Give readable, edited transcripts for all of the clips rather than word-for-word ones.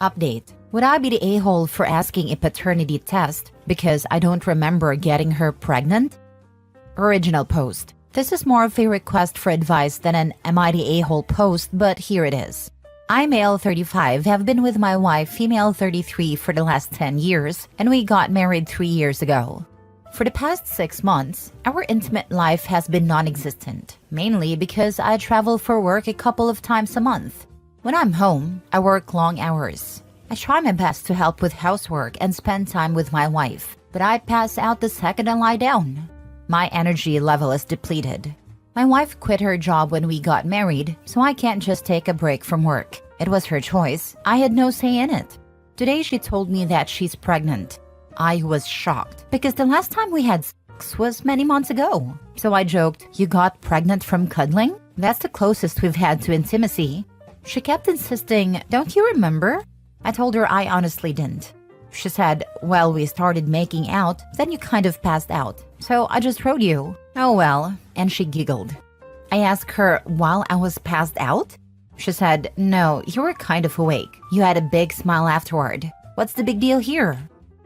Update. Would I be the a-hole for asking a paternity test because I don't remember getting her pregnant? Original post. This is more of a request for advice than an am I the a-hole post, but here it is. I, male 35, have been with my wife, female 33, for the last 10 years, and we got married 3 years ago. For the past 6 months, our intimate life has been non-existent, mainly because I travel for work a couple of times a month. When I'm home, I work long hours. I try my best to help with housework and spend time with my wife, but I pass out the second I lie down. My energy level is depleted. My wife quit her job when we got married, so I can't just take a break from work. It was her choice. I had no say in it. Today she told me that she's pregnant. I was shocked because the last time we had sex was many months ago. So I joked, "You got pregnant from cuddling? That's the closest we've had to intimacy." She kept insisting, "Don't you remember?" I told her I honestly didn't. She said, "Well, we started making out, then you kind of passed out. So I just wrote you." "Oh well," and she giggled. I asked her, "While I was passed out?" She said, "No, you were kind of awake. You had a big smile afterward. What's the big deal here?"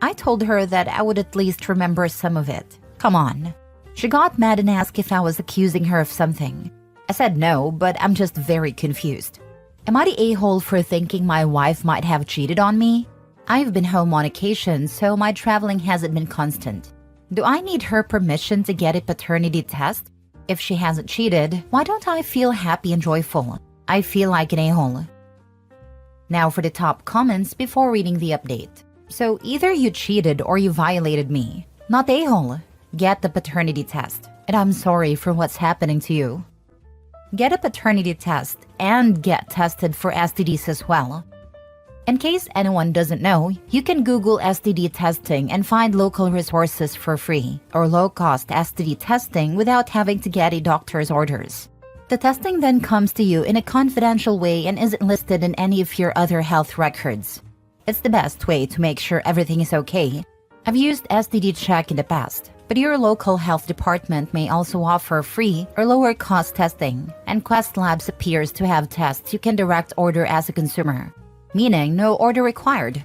I told her that I would at least remember some of it. Come on. She got mad and asked if I was accusing her of something. I said no, but I'm just very confused. Am I the a-hole for thinking my wife might have cheated on me? I've been home on occasion, so my traveling hasn't been constant. Do I need her permission to get a paternity test? If she hasn't cheated, why don't I feel happy and joyful? I feel like an a-hole. Now for the top comments before reading the update. So either you cheated or you violated me. Not a-hole. Get the paternity test. And I'm sorry for what's happening to you. Get a paternity test and get tested for STDs as well. In case anyone doesn't know, you can Google STD testing and find local resources for free, or low-cost STD testing without having to get a doctor's orders. The testing then comes to you in a confidential way and isn't listed in any of your other health records. It's the best way to make sure everything is okay. I've used STD Check in the past, but your local health department may also offer free or lower cost testing, and Quest Labs appears to have tests you can direct order as a consumer, meaning no order required.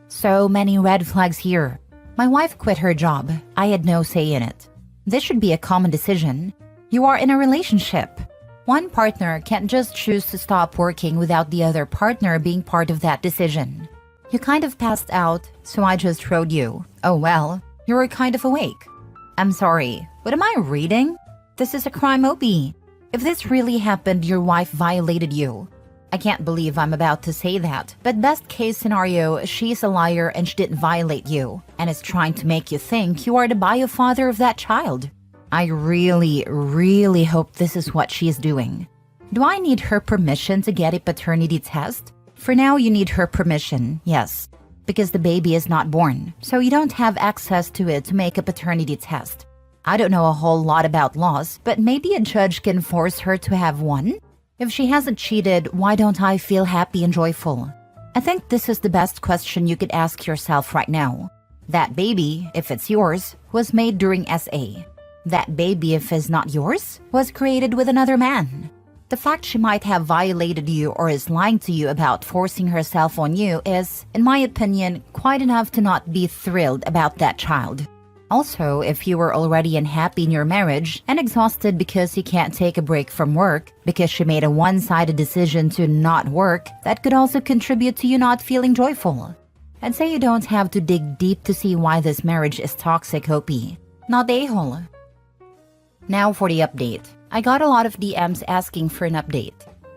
So many red flags here. My wife quit her job. I had no say in it. This should be a common decision. You are in a relationship. One partner can't just choose to stop working without the other partner being part of that decision. You kind of passed out, so I just wrote you. Oh well, you were kind of awake. I'm sorry, what am I reading? This is a crime OB. If this really happened, your wife violated you. I can't believe I'm about to say that, but best case scenario, she's a liar and she didn't violate you, and is trying to make you think you are the bio father of that child. I really hope this is what she is doing. Do I need her permission to get a paternity test? For now, you need her permission, yes, because the baby is not born, so you don't have access to it to make a paternity test. I don't know a whole lot about laws, but maybe a judge can force her to have one? If she hasn't cheated, why don't I feel happy and joyful? I think this is the best question you could ask yourself right now. That baby, if it's yours, was made during SA. That baby, if it's not yours, was created with another man. The fact she might have violated you or is lying to you about forcing herself on you is, in my opinion, quite enough to not be thrilled about that child. Also, if you were already unhappy in your marriage and exhausted because you can't take a break from work because she made a one-sided decision to not work, that could also contribute to you not feeling joyful. I'd say you don't have to dig deep to see why this marriage is toxic, Hopi. Not a-hole. Now for the update. I got a lot of DMs asking for an update.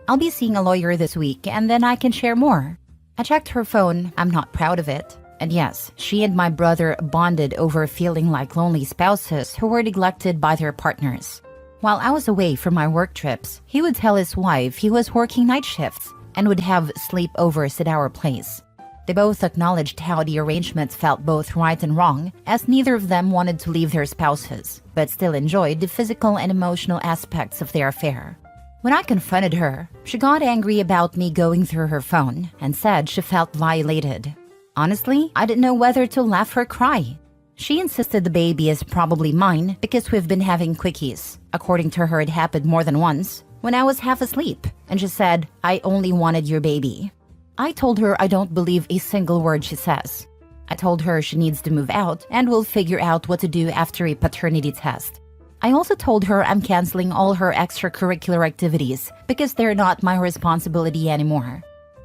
I'll be seeing a lawyer this week and then I can share more. I checked her phone. I'm not proud of it. And yes, she and my brother bonded over feeling like lonely spouses who were neglected by their partners. While I was away for my work trips, he would tell his wife he was working night shifts and would have sleepovers at our place. They both acknowledged how the arrangement felt both right and wrong, as neither of them wanted to leave their spouses, but still enjoyed the physical and emotional aspects of their affair. When I confronted her, she got angry about me going through her phone and said she felt violated. Honestly, I didn't know whether to laugh or cry. She insisted the baby is probably mine because we've been having quickies. According to her, it happened more than once, when I was half asleep, and she said, "I only wanted your baby." I told her I don't believe a single word she says. I told her she needs to move out and we'll figure out what to do after a paternity test. I also told her I'm canceling all her extracurricular activities because they're not my responsibility anymore.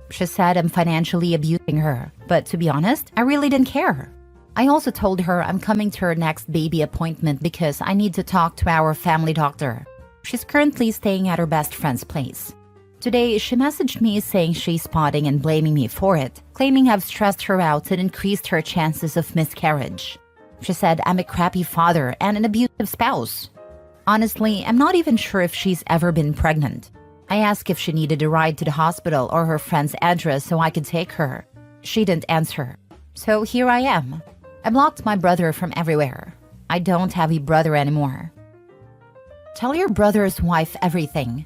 She said I'm financially abusing her, but to be honest, I really didn't care. I also told her I'm coming to her next baby appointment because I need to talk to our family doctor. She's currently staying at her best friend's place. Today, she messaged me saying she's spotting and blaming me for it, claiming I've stressed her out and increased her chances of miscarriage. She said I'm a crappy father and an abusive spouse. Honestly, I'm not even sure if she's ever been pregnant. I asked if she needed a ride to the hospital or her friend's address so I could take her. She didn't answer. So here I am. I blocked my brother from everywhere. I don't have a brother anymore. Tell your brother's wife everything.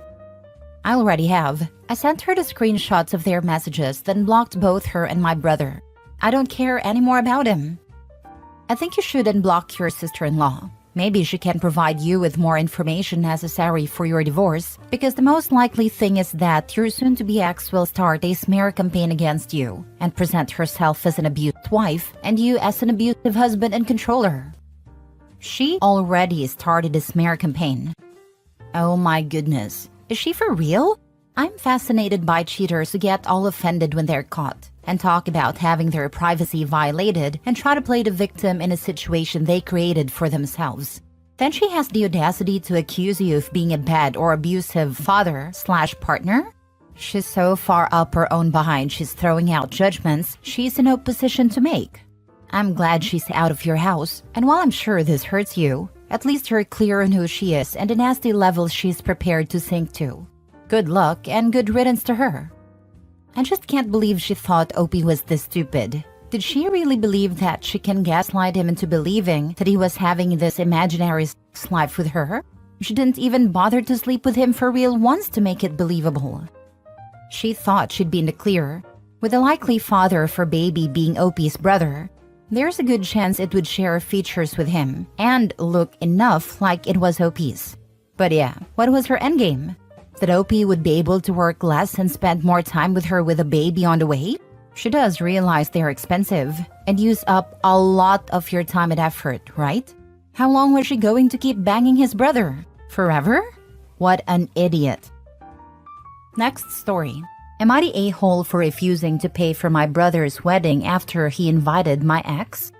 I already have. I sent her the screenshots of their messages, then blocked both her and my brother. I don't care anymore about him. I think you should unblock your sister-in-law. Maybe she can provide you with more information necessary for your divorce, because the most likely thing is that your soon-to-be ex will start a smear campaign against you and present herself as an abused wife and you as an abusive husband and controller. She already started a smear campaign. Oh my goodness. Is she for real? I'm fascinated by cheaters who get all offended when they're caught and talk about having their privacy violated and try to play the victim in a situation they created for themselves. Then she has the audacity to accuse you of being a bad or abusive father/partner? She's so far up her own behind she's throwing out judgments she's in no position to make. I'm glad she's out of your house, and while I'm sure this hurts you, at least you're clear on who she is and the nasty levels she's prepared to sink to. Good luck and good riddance to her. I just can't believe she thought Opie was this stupid. Did she really believe that she can gaslight him into believing that he was having this imaginary sex life with her? She didn't even bother to sleep with him for real once to make it believable. She thought she'd be in the clear. With the likely father for baby being Opie's brother, there's a good chance it would share features with him and look enough like it was Opie's. But yeah, what was her endgame? That Opie would be able to work less and spend more time with her with a baby on the way? She does realize they're expensive and use up a lot of your time and effort, right? How long was she going to keep banging his brother? Forever? What an idiot. Next story. Am I the a-hole for refusing to pay for my brother's wedding after he invited my ex?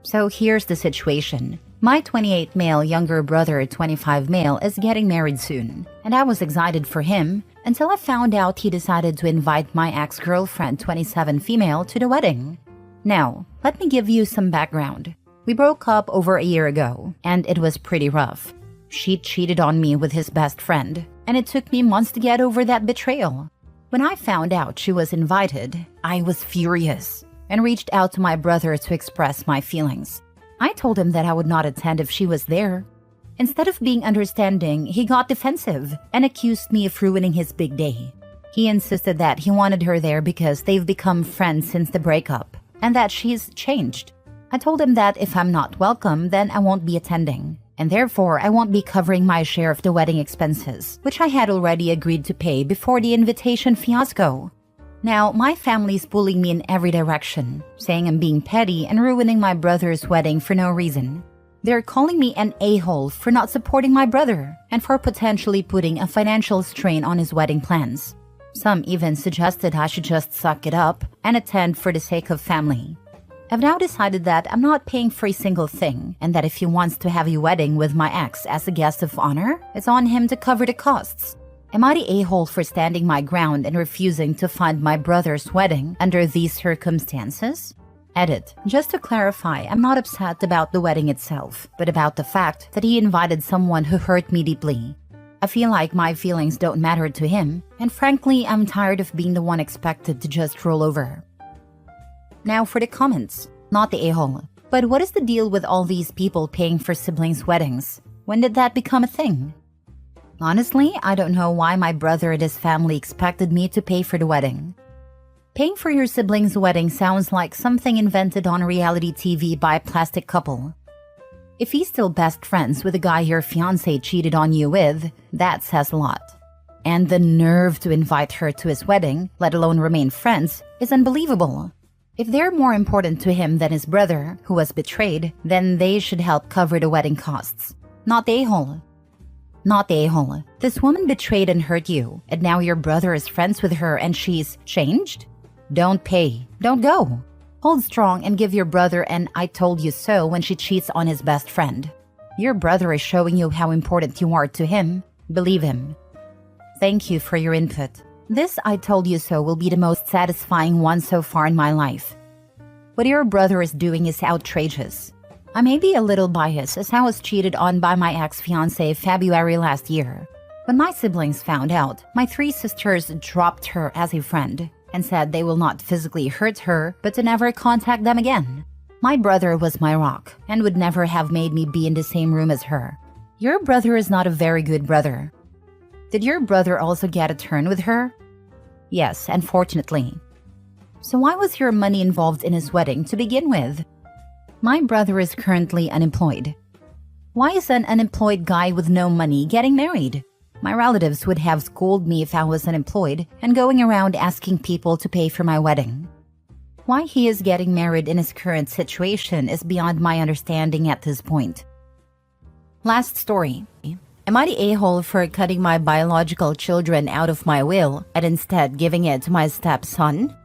So here's the situation. My 28 male younger brother, 25 male, is getting married soon, and I was excited for him until I found out he decided to invite my ex-girlfriend, 27 female, to the wedding. Now, let me give you some background. We broke up over a year ago, and it was pretty rough. She cheated on me with his best friend, and it took me months to get over that betrayal. When I found out she was invited, I was furious and reached out to my brother to express my feelings. I told him that I would not attend if she was there. Instead of being understanding, he got defensive and accused me of ruining his big day. He insisted that he wanted her there because they've become friends since the breakup and that she's changed. I told him that if I'm not welcome, then I won't be attending, and therefore I won't be covering my share of the wedding expenses, which I had already agreed to pay before the invitation fiasco. Now, my family's pulling me in every direction, saying I'm being petty and ruining my brother's wedding for no reason. They're calling me an a-hole for not supporting my brother and for potentially putting a financial strain on his wedding plans. Some even suggested I should just suck it up and attend for the sake of family. I've now decided that I'm not paying for a single thing, and that if he wants to have a wedding with my ex as a guest of honor, it's on him to cover the costs. Am I the a-hole for standing my ground and refusing to fund my brother's wedding under these circumstances? Edit. Just to clarify, I'm not upset about the wedding itself, but about the fact that he invited someone who hurt me deeply. I feel like my feelings don't matter to him, and frankly, I'm tired of being the one expected to just roll over. Now for the comments. Not the a-hole. But what is the deal with all these people paying for siblings' weddings? When did that become a thing? Honestly, I don't know why my brother and his family expected me to pay for the wedding. Paying for your sibling's wedding sounds like something invented on reality TV by a plastic couple. If he's still best friends with the guy your fiancé cheated on you with, that says a lot. And the nerve to invite her to his wedding, let alone remain friends, is unbelievable. If they're more important to him than his brother, who was betrayed, then they should help cover the wedding costs. Not the a-hole. Not the a-hole. This woman betrayed and hurt you, and now your brother is friends with her and she's changed? Don't pay. Don't go. Hold strong and give your brother an "I told you so" when she cheats on his best friend. Your brother is showing you how important you are to him. Believe him. Thank you for your input. This "I told you so" will be the most satisfying one so far in my life. What your brother is doing is outrageous. I may be a little biased as I was cheated on by my ex-fiancé February last year. When my siblings found out, my 3 sisters dropped her as a friend and said they will not physically hurt her but to never contact them again. My brother was my rock and would never have made me be in the same room as her. Your brother is not a very good brother. Did your brother also get a turn with her? Yes, unfortunately. So why was your money involved in his wedding to begin with? My brother is currently unemployed. Why is an unemployed guy with no money getting married? My relatives would have schooled me if I was unemployed and going around asking people to pay for my wedding. Why he is getting married in his current situation is beyond my understanding at this point. Last story. Am I the a-hole for cutting my biological children out of my will and instead giving it to my stepson?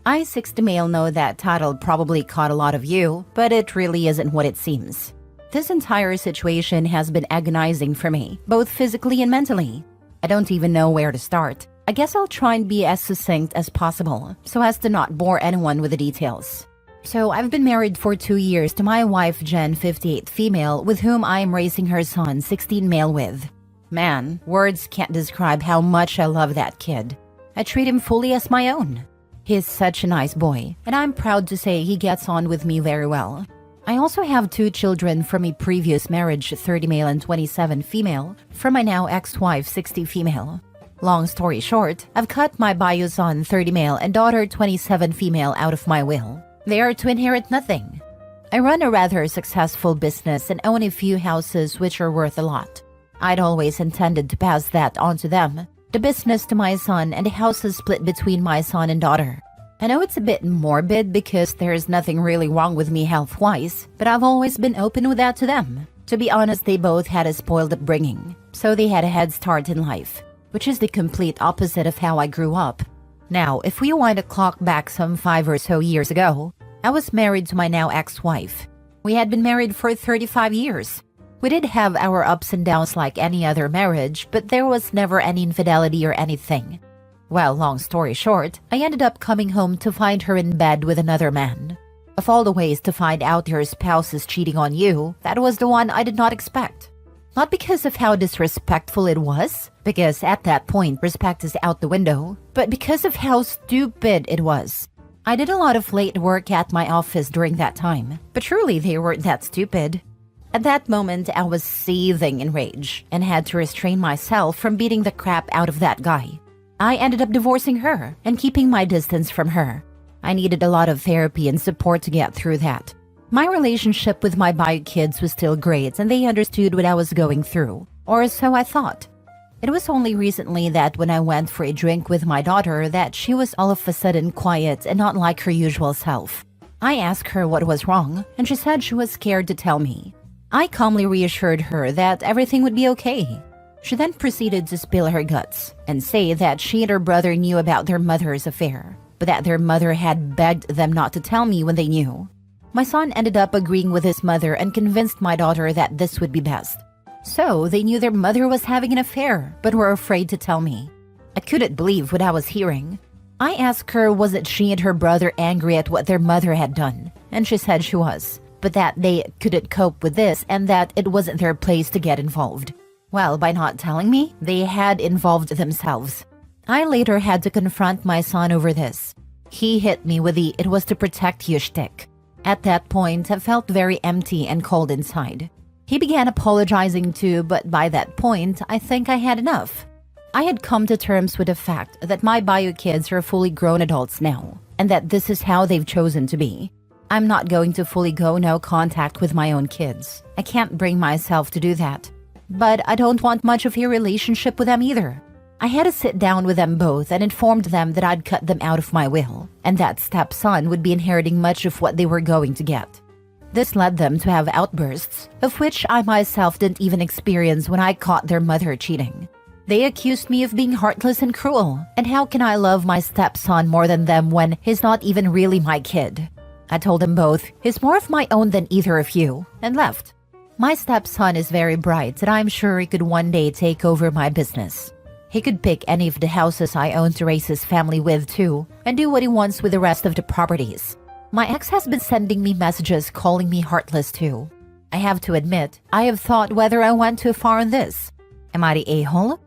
I, 60 male, know that title probably caught a lot of you, but it really isn't what it seems. This entire situation has been agonizing for me, both physically and mentally. I don't even know where to start. I guess I'll try and be as succinct as possible, so as to not bore anyone with the details. So I've been married for 2 years to my wife Jen, 58 female, with whom I am raising her son, 16 male with. Man, words can't describe how much I love that kid. I treat him fully as my own. He's such a nice boy, and I'm proud to say he gets on with me very well. I also have 2 children from a previous marriage, 30 male and 27 female, from my now ex-wife, 60 female. Long story short, I've cut my bio son, 30 male, and daughter, 27 female, out of my will. They are to inherit nothing. I run a rather successful business and own a few houses which are worth a lot. I'd always intended to pass that on to them, the business to my son and the houses split between my son and daughter. I know it's a bit morbid because there's nothing really wrong with me health-wise, but I've always been open with that to them. To be honest, they both had a spoiled upbringing, so they had a head start in life, which is the complete opposite of how I grew up. Now, if we wind the clock back some 5 or so years ago, I was married to my now ex-wife. We had been married for 35 years. We did have our ups and downs like any other marriage, but there was never any infidelity or anything. Well, long story short, I ended up coming home to find her in bed with another man. Of all the ways to find out your spouse is cheating on you, that was the one I did not expect. Not because of how disrespectful it was, because at that point respect is out the window, but because of how stupid it was. I did a lot of late work at my office during that time, but truly they weren't that stupid. At that moment, I was seething in rage and had to restrain myself from beating the crap out of that guy. I ended up divorcing her and keeping my distance from her. I needed a lot of therapy and support to get through that. My relationship with my bio kids was still great and they understood what I was going through, or so I thought. It was only recently that when I went for a drink with my daughter that she was all of a sudden quiet and not like her usual self. I asked her what was wrong and she said she was scared to tell me. I calmly reassured her that everything would be okay. She then proceeded to spill her guts and say that she and her brother knew about their mother's affair, but that their mother had begged them not to tell me when they knew. My son ended up agreeing with his mother and convinced my daughter that this would be best. So they knew their mother was having an affair, but were afraid to tell me. I couldn't believe what I was hearing. I asked her wasn't she and her brother angry at what their mother had done, and she said she was, but that they couldn't cope with this and that it wasn't their place to get involved. Well, by not telling me, they had involved themselves. I later had to confront my son over this. He hit me with the "it was to protect you" shtick. At that point, I felt very empty and cold inside. He began apologizing too, but by that point, I think I had enough. I had come to terms with the fact that my bio kids are fully grown adults now, and that this is how they've chosen to be. I'm not going to fully go no contact with my own kids. I can't bring myself to do that. But I don't want much of a relationship with them either. I had to sit down with them both and informed them that I'd cut them out of my will, and that stepson would be inheriting much of what they were going to get. This led them to have outbursts, of which I myself didn't even experience when I caught their mother cheating. They accused me of being heartless and cruel, and how can I love my stepson more than them when he's not even really my kid? I told them both, he's more of my own than either of you, and left. My stepson is very bright, and I'm sure he could one day take over my business. He could pick any of the houses I own to raise his family with too, and do what he wants with the rest of the properties. My ex has been sending me messages calling me heartless too. I have to admit, I have thought whether I went too far in this. Am I the a-hole?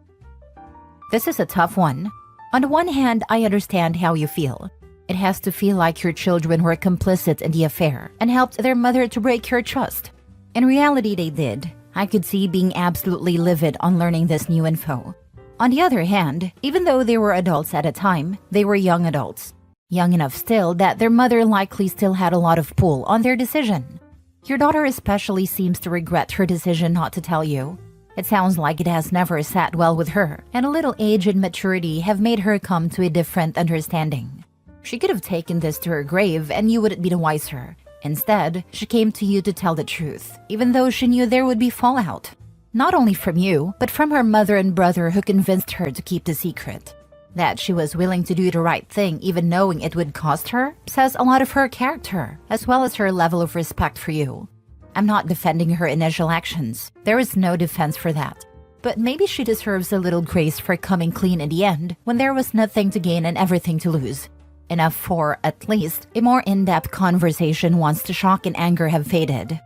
This is a tough one. On the one hand, I understand how you feel. It has to feel like your children were complicit in the affair and helped their mother to break your trust. In reality, they did. I could see being absolutely livid on learning this new info. On the other hand, even though they were adults at the time, they were young adults. Young enough still that their mother likely still had a lot of pull on their decision. Your daughter especially seems to regret her decision not to tell you. It sounds like it has never sat well with her, and a little age and maturity have made her come to a different understanding. She could have taken this to her grave and you wouldn't be the wiser. Instead, she came to you to tell the truth, even though she knew there would be fallout. Not only from you, but from her mother and brother who convinced her to keep the secret. That she was willing to do the right thing even knowing it would cost her says a lot of her character, as well as her level of respect for you. I'm not defending her initial actions. There is no defense for that. But maybe she deserves a little grace for coming clean in the end when there was nothing to gain and everything to lose. Enough for, at least, a more in-depth conversation once the shock and anger have faded.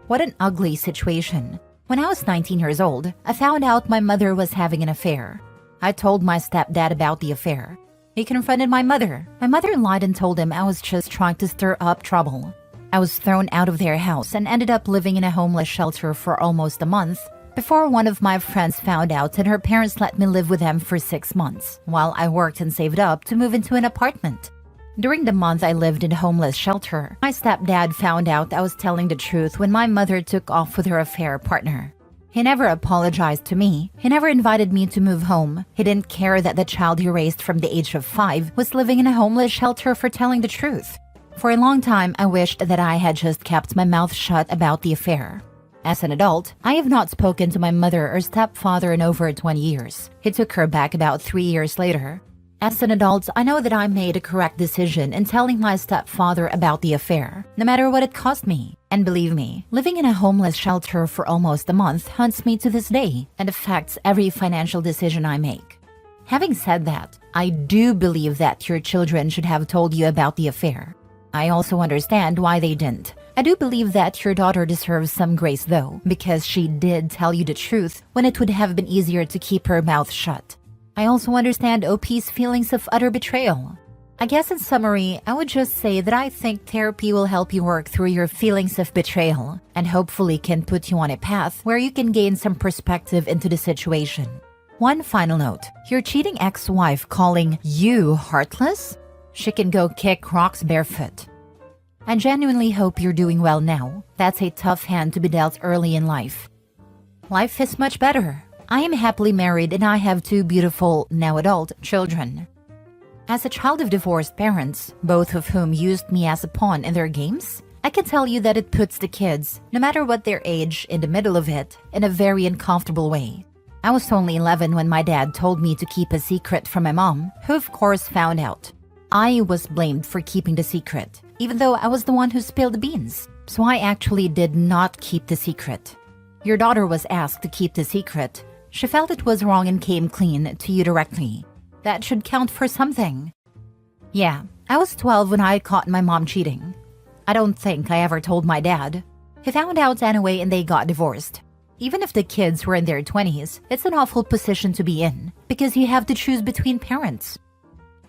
What an ugly situation. When I was 19 years old, I found out my mother was having an affair. I told my stepdad about the affair. He confronted my mother. My mother lied and told him I was just trying to stir up trouble. I was thrown out of their house and ended up living in a homeless shelter for almost a month before one of my friends found out and her parents let me live with them for 6 months while I worked and saved up to move into an apartment. During the month I lived in a homeless shelter, my stepdad found out I was telling the truth when my mother took off with her affair partner. He never apologized to me. He never invited me to move home. He didn't care that the child he raised from the age of 5 was living in a homeless shelter for telling the truth. For a long time, I wished that I had just kept my mouth shut about the affair. As an adult, I have not spoken to my mother or stepfather in over 20 years. He took her back about 3 years later. As an adult, I know that I made a correct decision in telling my stepfather about the affair, no matter what it cost me. And believe me, living in a homeless shelter for almost a month haunts me to this day and affects every financial decision I make. Having said that, I do believe that your children should have told you about the affair. I also understand why they didn't. I do believe that your daughter deserves some grace though, because she did tell you the truth when it would have been easier to keep her mouth shut. I also understand OP's feelings of utter betrayal. I guess in summary, I would just say that I think therapy will help you work through your feelings of betrayal and hopefully can put you on a path where you can gain some perspective into the situation. One final note, your cheating ex-wife calling you heartless? She can go kick rocks barefoot. I genuinely hope you're doing well now. That's a tough hand to be dealt early in life. Life is much better. I am happily married and I have 2 beautiful, now adult, children. As a child of divorced parents, both of whom used me as a pawn in their games, I can tell you that it puts the kids, no matter what their age, in the middle of it, in a very uncomfortable way. I was only 11 when my dad told me to keep a secret from my mom, who of course found out. I was blamed for keeping the secret, even though I was the one who spilled the beans. So I actually did not keep the secret. Your daughter was asked to keep the secret. She felt it was wrong and came clean to you directly. That should count for something. Yeah, I was 12 when I caught my mom cheating. I don't think I ever told my dad. He found out anyway and they got divorced. Even if the kids were in their 20s, it's an awful position to be in because you have to choose between parents.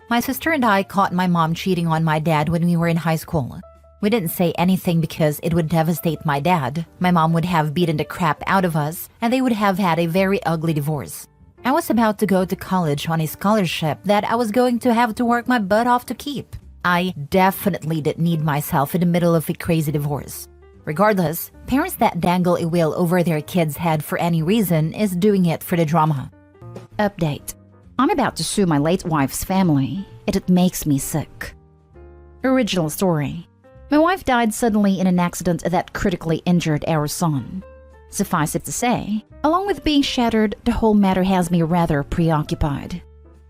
My sister and I caught my mom cheating on my dad when we were in high school. We didn't say anything because it would devastate my dad. My mom would have beaten the crap out of us, and they would have had a very ugly divorce. I was about to go to college on a scholarship that I was going to have to work my butt off to keep. I definitely didn't need myself in the middle of a crazy divorce. Regardless, parents that dangle a will over their kid's head for any reason is doing it for the drama. Update. I'm about to sue my late wife's family, and it makes me sick. Original story. My wife died suddenly in an accident that critically injured our son. Suffice it to say, along with being shattered, the whole matter has me rather preoccupied.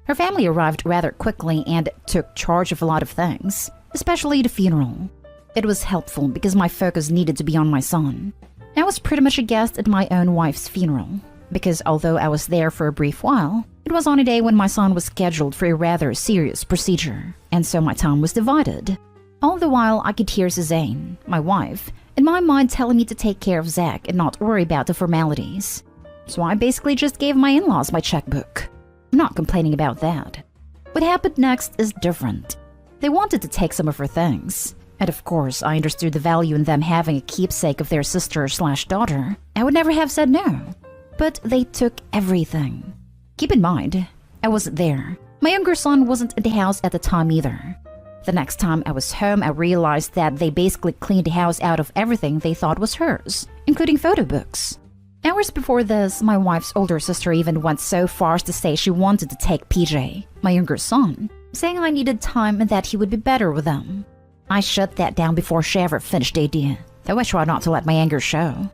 Her family arrived rather quickly and took charge of a lot of things, especially the funeral. It was helpful because my focus needed to be on my son. I was pretty much a guest at my own wife's funeral, because although I was there for a brief while, it was on a day when my son was scheduled for a rather serious procedure, and so my time was divided. All the while, I could hear Suzanne, my wife, in my mind telling me to take care of Zach and not worry about the formalities. So I basically just gave my in-laws my checkbook. I'm not complaining about that. What happened next is different. They wanted to take some of her things. And of course, I understood the value in them having a keepsake of their sister/daughter. I would never have said no. But they took everything. Keep in mind, I wasn't there. My younger son wasn't in the house at the time either. The next time I was home, I realized that they basically cleaned the house out of everything they thought was hers, including photo books. Hours before this, my wife's older sister even went so far as to say she wanted to take PJ, my younger son, saying I needed time and that he would be better with them. I shut that down before she ever finished the idea, though I tried not to let my anger show.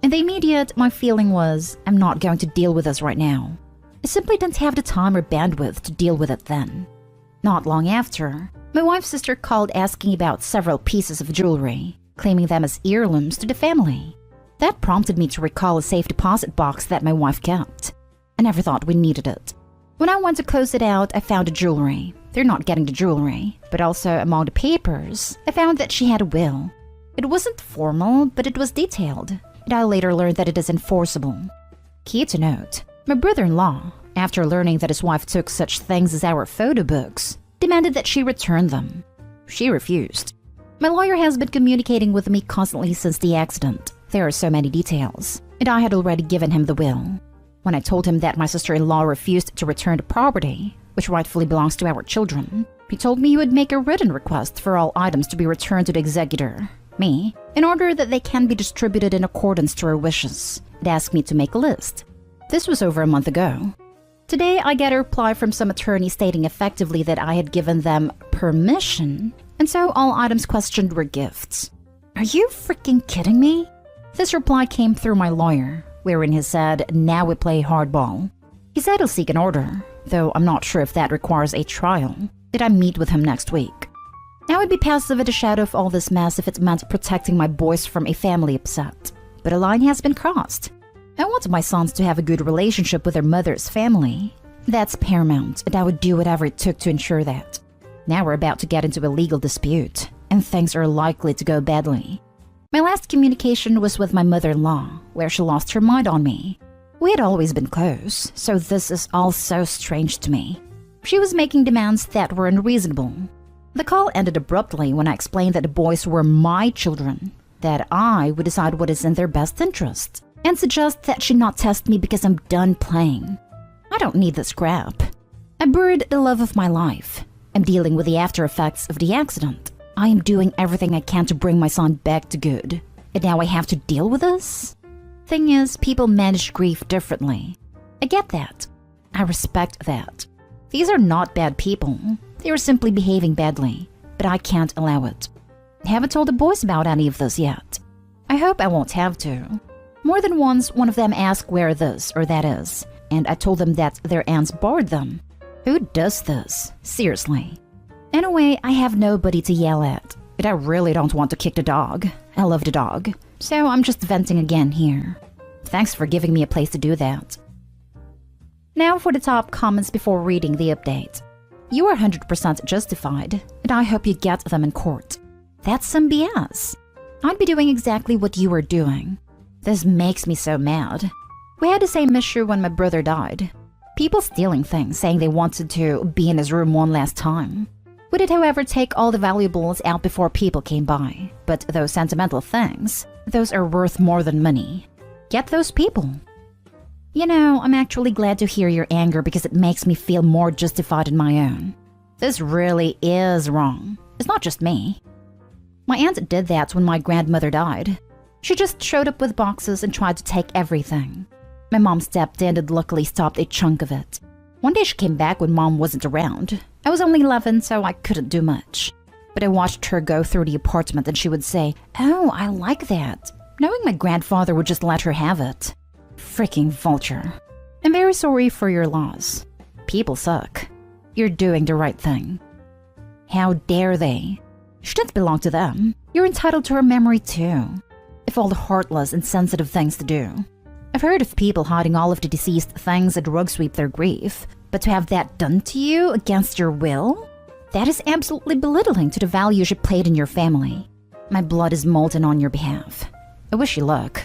In the immediate, my feeling was, I'm not going to deal with this right now. I simply didn't have the time or bandwidth to deal with it then. Not long after, my wife's sister called asking about several pieces of jewelry, claiming them as heirlooms to the family. That prompted me to recall a safe deposit box that my wife kept. I never thought we needed it. When I went to close it out, I found the jewelry. They're not getting the jewelry, but also among the papers, I found that she had a will. It wasn't formal, but it was detailed, and I later learned that it is enforceable. Key to note, my brother-in-law, after learning that his wife took such things as our photo books, demanded that she return them. She refused. My lawyer has been communicating with me constantly since the accident. There are so many details, and I had already given him the will. When I told him that my sister-in-law refused to return the property, which rightfully belongs to our children, he told me he would make a written request for all items to be returned to the executor, me, in order that they can be distributed in accordance to her wishes, and asked me to make a list. This was over a month ago. Today, I get a reply from some attorney stating effectively that I had given them permission, and so all items questioned were gifts. Are you freaking kidding me? This reply came through my lawyer, wherein he said, now we play hardball. He said he'll seek an order, though I'm not sure if that requires a trial. Did I meet with him next week? I would be passive at the shadow of all this mess if it meant protecting my boys from a family upset. But a line has been crossed. I want my sons to have a good relationship with their mother's family. That's paramount, and I would do whatever it took to ensure that. Now we're about to get into a legal dispute, and things are likely to go badly. My last communication was with my mother-in-law, where she lost her mind on me. We had always been close, so this is all so strange to me. She was making demands that were unreasonable. The call ended abruptly when I explained that the boys were my children, that I would decide what is in their best interest, and suggest that she not test me because I'm done playing. I don't need this crap. I buried the love of my life. I'm dealing with the after effects of the accident. I am doing everything I can to bring my son back to good. And now I have to deal with this? Thing is, people manage grief differently. I get that. I respect that. These are not bad people. They are simply behaving badly. But I can't allow it. I haven't told the boys about any of this yet. I hope I won't have to. More than once, one of them asked where this or that is, and I told them that their aunts barred them. Who does this? Seriously. Anyway, I have nobody to yell at, but I really don't want to kick the dog. I love the dog, so I'm just venting again here. Thanks for giving me a place to do that. Now for the top comments before reading the update. You are 100% justified, and I hope you get them in court. That's some BS. I'd be doing exactly what you were doing. This makes me so mad. We had the same issue when my brother died. People stealing things, saying they wanted to be in his room one last time. We did, however, take all the valuables out before people came by. But those sentimental things, those are worth more than money. Get those people. You know, I'm actually glad to hear your anger because it makes me feel more justified in my own. This really is wrong. It's not just me. My aunt did that when my grandmother died. She just showed up with boxes and tried to take everything. My mom stepped in and luckily stopped a chunk of it. One day she came back when Mom wasn't around. I was only 11, so I couldn't do much. But I watched her go through the apartment and she would say, "Oh, I like that," knowing my grandfather would just let her have it. Freaking vulture. I'm very sorry for your loss. People suck. You're doing the right thing. How dare they? She didn't belong to them. You're entitled to her memory too. Of all the heartless and sensitive things to do. I've heard of people hiding all of the deceased things and rug sweep their grief, but to have that done to you against your will? That is absolutely belittling to the value she played in your family. My blood is molten on your behalf. I wish you luck.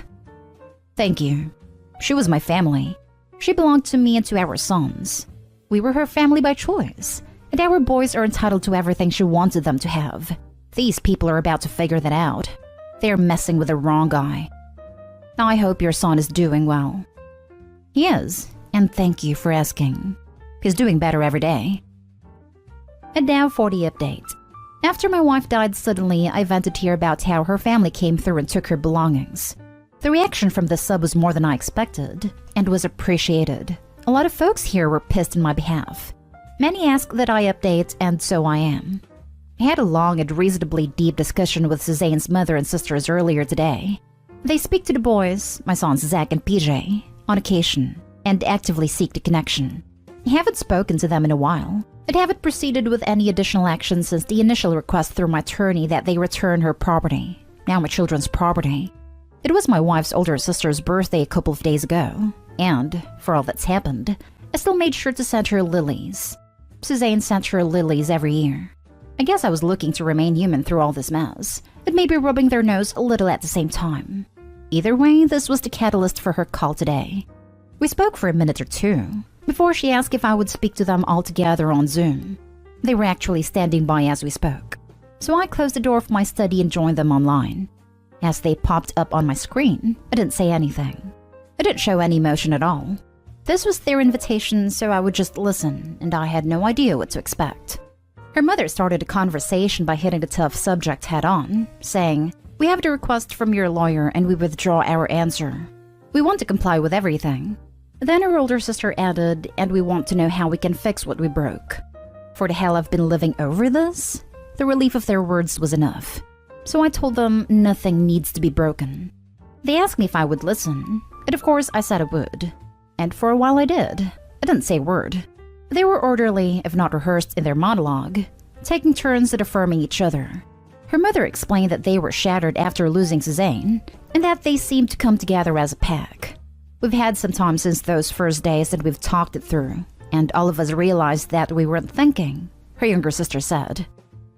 Thank you. She was my family. She belonged to me and to our sons. We were her family by choice, and our boys are entitled to everything she wanted them to have. These people are about to figure that out. They're messing with the wrong guy. I hope your son is doing well. He is, and thank you for asking. He's doing better every day. And now for the update. After my wife died suddenly, I vented here about how her family came through and took her belongings. The reaction from the sub was more than I expected, and was appreciated. A lot of folks here were pissed on my behalf. Many asked that I update, and so I am. I had a long and reasonably deep discussion with Suzanne's mother and sisters earlier today. They speak to the boys, my sons Zach and PJ, on occasion, and actively seek the connection. I haven't spoken to them in a while, and haven't proceeded with any additional action since the initial request through my attorney that they return her property, now my children's property. It was my wife's older sister's birthday a couple of days ago, and, for all that's happened, I still made sure to send her lilies. Suzanne sent her lilies every year. I guess I was looking to remain human through all this mess, and maybe rubbing their nose a little at the same time. Either way, this was the catalyst for her call today. We spoke for a minute or two, before she asked if I would speak to them all together on Zoom. They were actually standing by as we spoke, so I closed the door of my study and joined them online. As they popped up on my screen, I didn't say anything. I didn't show any emotion at all. This was their invitation, so I would just listen, and I had no idea what to expect. Her mother started a conversation by hitting the tough subject head-on, saying, "We have the request from your lawyer and we withdraw our answer. We want to comply with everything." Then her older sister added, "And we want to know how we can fix what we broke." For the hell I've been living over this? The relief of their words was enough. So I told them nothing needs to be broken. They asked me if I would listen, and of course I said I would. And for a while I did. I didn't say a word. They were orderly, if not rehearsed in their monologue, taking turns at affirming each other. Her mother explained that they were shattered after losing Suzanne, and that they seemed to come together as a pack. We've had some time since those first days and we've talked it through, and all of us realized that we weren't thinking, her younger sister said.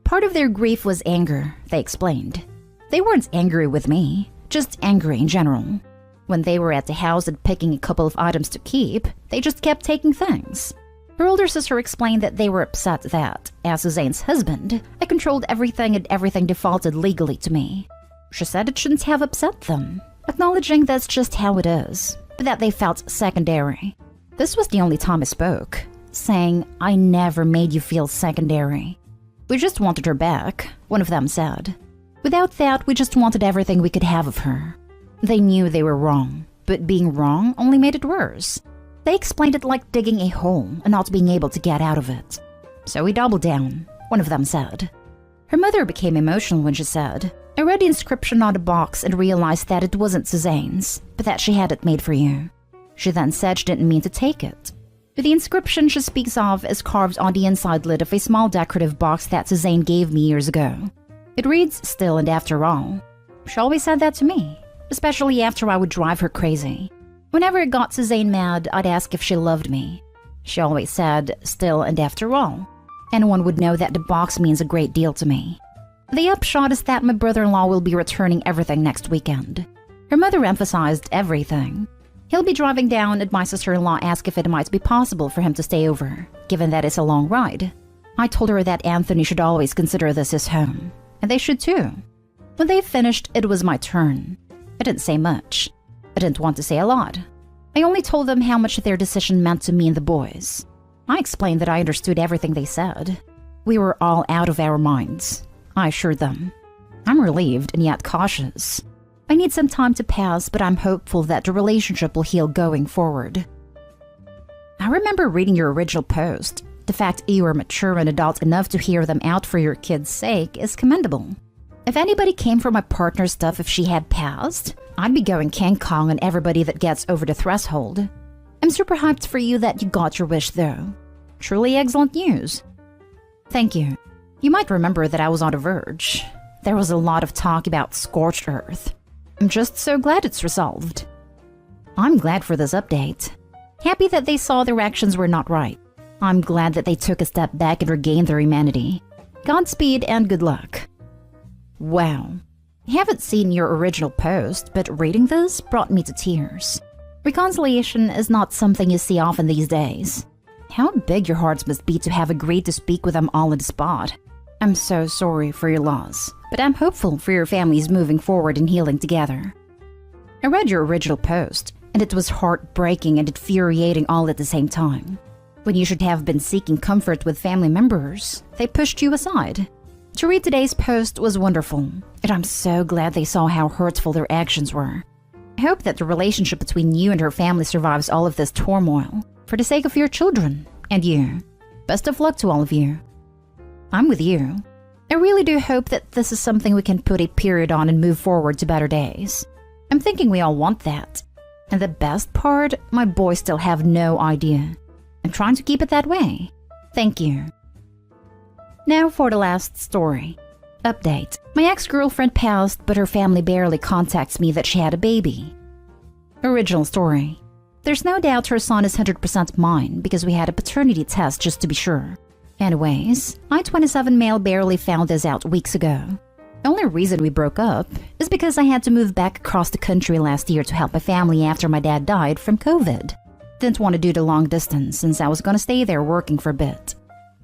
Part of their grief was anger, they explained. They weren't angry with me, just angry in general. When they were at the house and picking a couple of items to keep, they just kept taking things. Her older sister explained that they were upset that, as Suzanne's husband, I controlled everything and everything defaulted legally to me. She said it shouldn't have upset them, acknowledging that's just how it is, but that they felt secondary. This was the only time I spoke, saying, "I never made you feel secondary. We just wanted her back," one of them said. "Without that, we just wanted everything we could have of her." They knew they were wrong, but being wrong only made it worse. They explained it like digging a hole and not being able to get out of it. "So we doubled down," one of them said. Her mother became emotional when she said, "I read the inscription on the box and realized that it wasn't Suzanne's, but that she had it made for you." She then said she didn't mean to take it. The inscription she speaks of is carved on the inside lid of a small decorative box that Suzanne gave me years ago. It reads, "Still and after all." She always said that to me, especially after I would drive her crazy. Whenever it got Suzanne mad, I'd ask if she loved me. She always said, "Still and after all." Anyone would know that the box means a great deal to me. The upshot is that my brother-in-law will be returning everything next weekend. Her mother emphasized everything. He'll be driving down and my sister-in-law asked if it might be possible for him to stay over, given that it's a long ride. I told her that Anthony should always consider this his home, and they should too. When they finished, it was my turn. I didn't say much. I didn't want to say a lot. I only told them how much their decision meant to me and the boys. I explained that I understood everything they said. We were all out of our minds, I assured them. I'm relieved and yet cautious. I need some time to pass, but I'm hopeful that the relationship will heal going forward. I remember reading your original post. The fact you are mature and adult enough to hear them out for your kids' sake is commendable. If anybody came for my partner's stuff if she had passed, I'd be going King Kong on everybody that gets over the threshold. I'm super hyped for you that you got your wish though. Truly excellent news. Thank you. You might remember that I was on the verge. There was a lot of talk about scorched earth. I'm just so glad it's resolved. I'm glad for this update. Happy that they saw their actions were not right. I'm glad that they took a step back and regained their humanity. Godspeed and good luck. Wow. I haven't seen your original post, but reading this brought me to tears. Reconciliation is not something you see often these days. How big your hearts must be to have agreed to speak with them all on the spot. I'm so sorry for your loss, but I'm hopeful for your families moving forward and healing together. I read your original post, and it was heartbreaking and infuriating all at the same time. When you should have been seeking comfort with family members, they pushed you aside. To read today's post was wonderful, and I'm so glad they saw how hurtful their actions were. I hope that the relationship between you and her family survives all of this turmoil, for the sake of your children and you. Best of luck to all of you. I'm with you. I really do hope that this is something we can put a period on and move forward to better days. I'm thinking we all want that. And the best part, my boys still have no idea. I'm trying to keep it that way. Thank you. Now for the last story. Update. My ex-girlfriend passed, but her family barely contacts me that she had a baby. Original story. There's no doubt her son is 100% mine because we had a paternity test just to be sure. Anyways, my 27 male barely found this out weeks ago. The only reason we broke up is because I had to move back across the country last year to help my family after my dad died from COVID. Didn't want to do the long distance since I was gonna stay there working for a bit.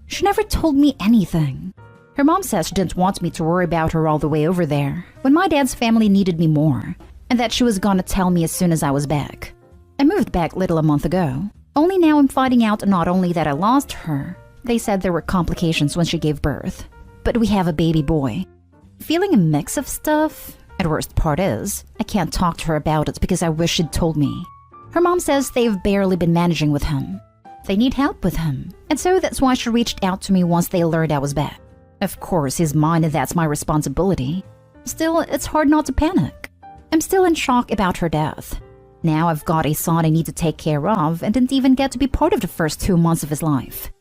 She never told me anything. Her mom says she didn't want me to worry about her all the way over there when my dad's family needed me more, and that she was gonna tell me as soon as I was back. I moved back little a month ago. Only now I'm finding out not only that I lost her, they said there were complications when she gave birth, but we have a baby boy. Feeling a mix of stuff, and worst part is, I can't talk to her about it because I wish she'd told me. Her mom says they've barely been managing with him. They need help with him, and so that's why she reached out to me once they learned I was back. Of course, he's mine and that's my responsibility. Still, it's hard not to panic. I'm still in shock about her death. Now I've got a son I need to take care of and didn't even get to be part of the first 2 months of his life.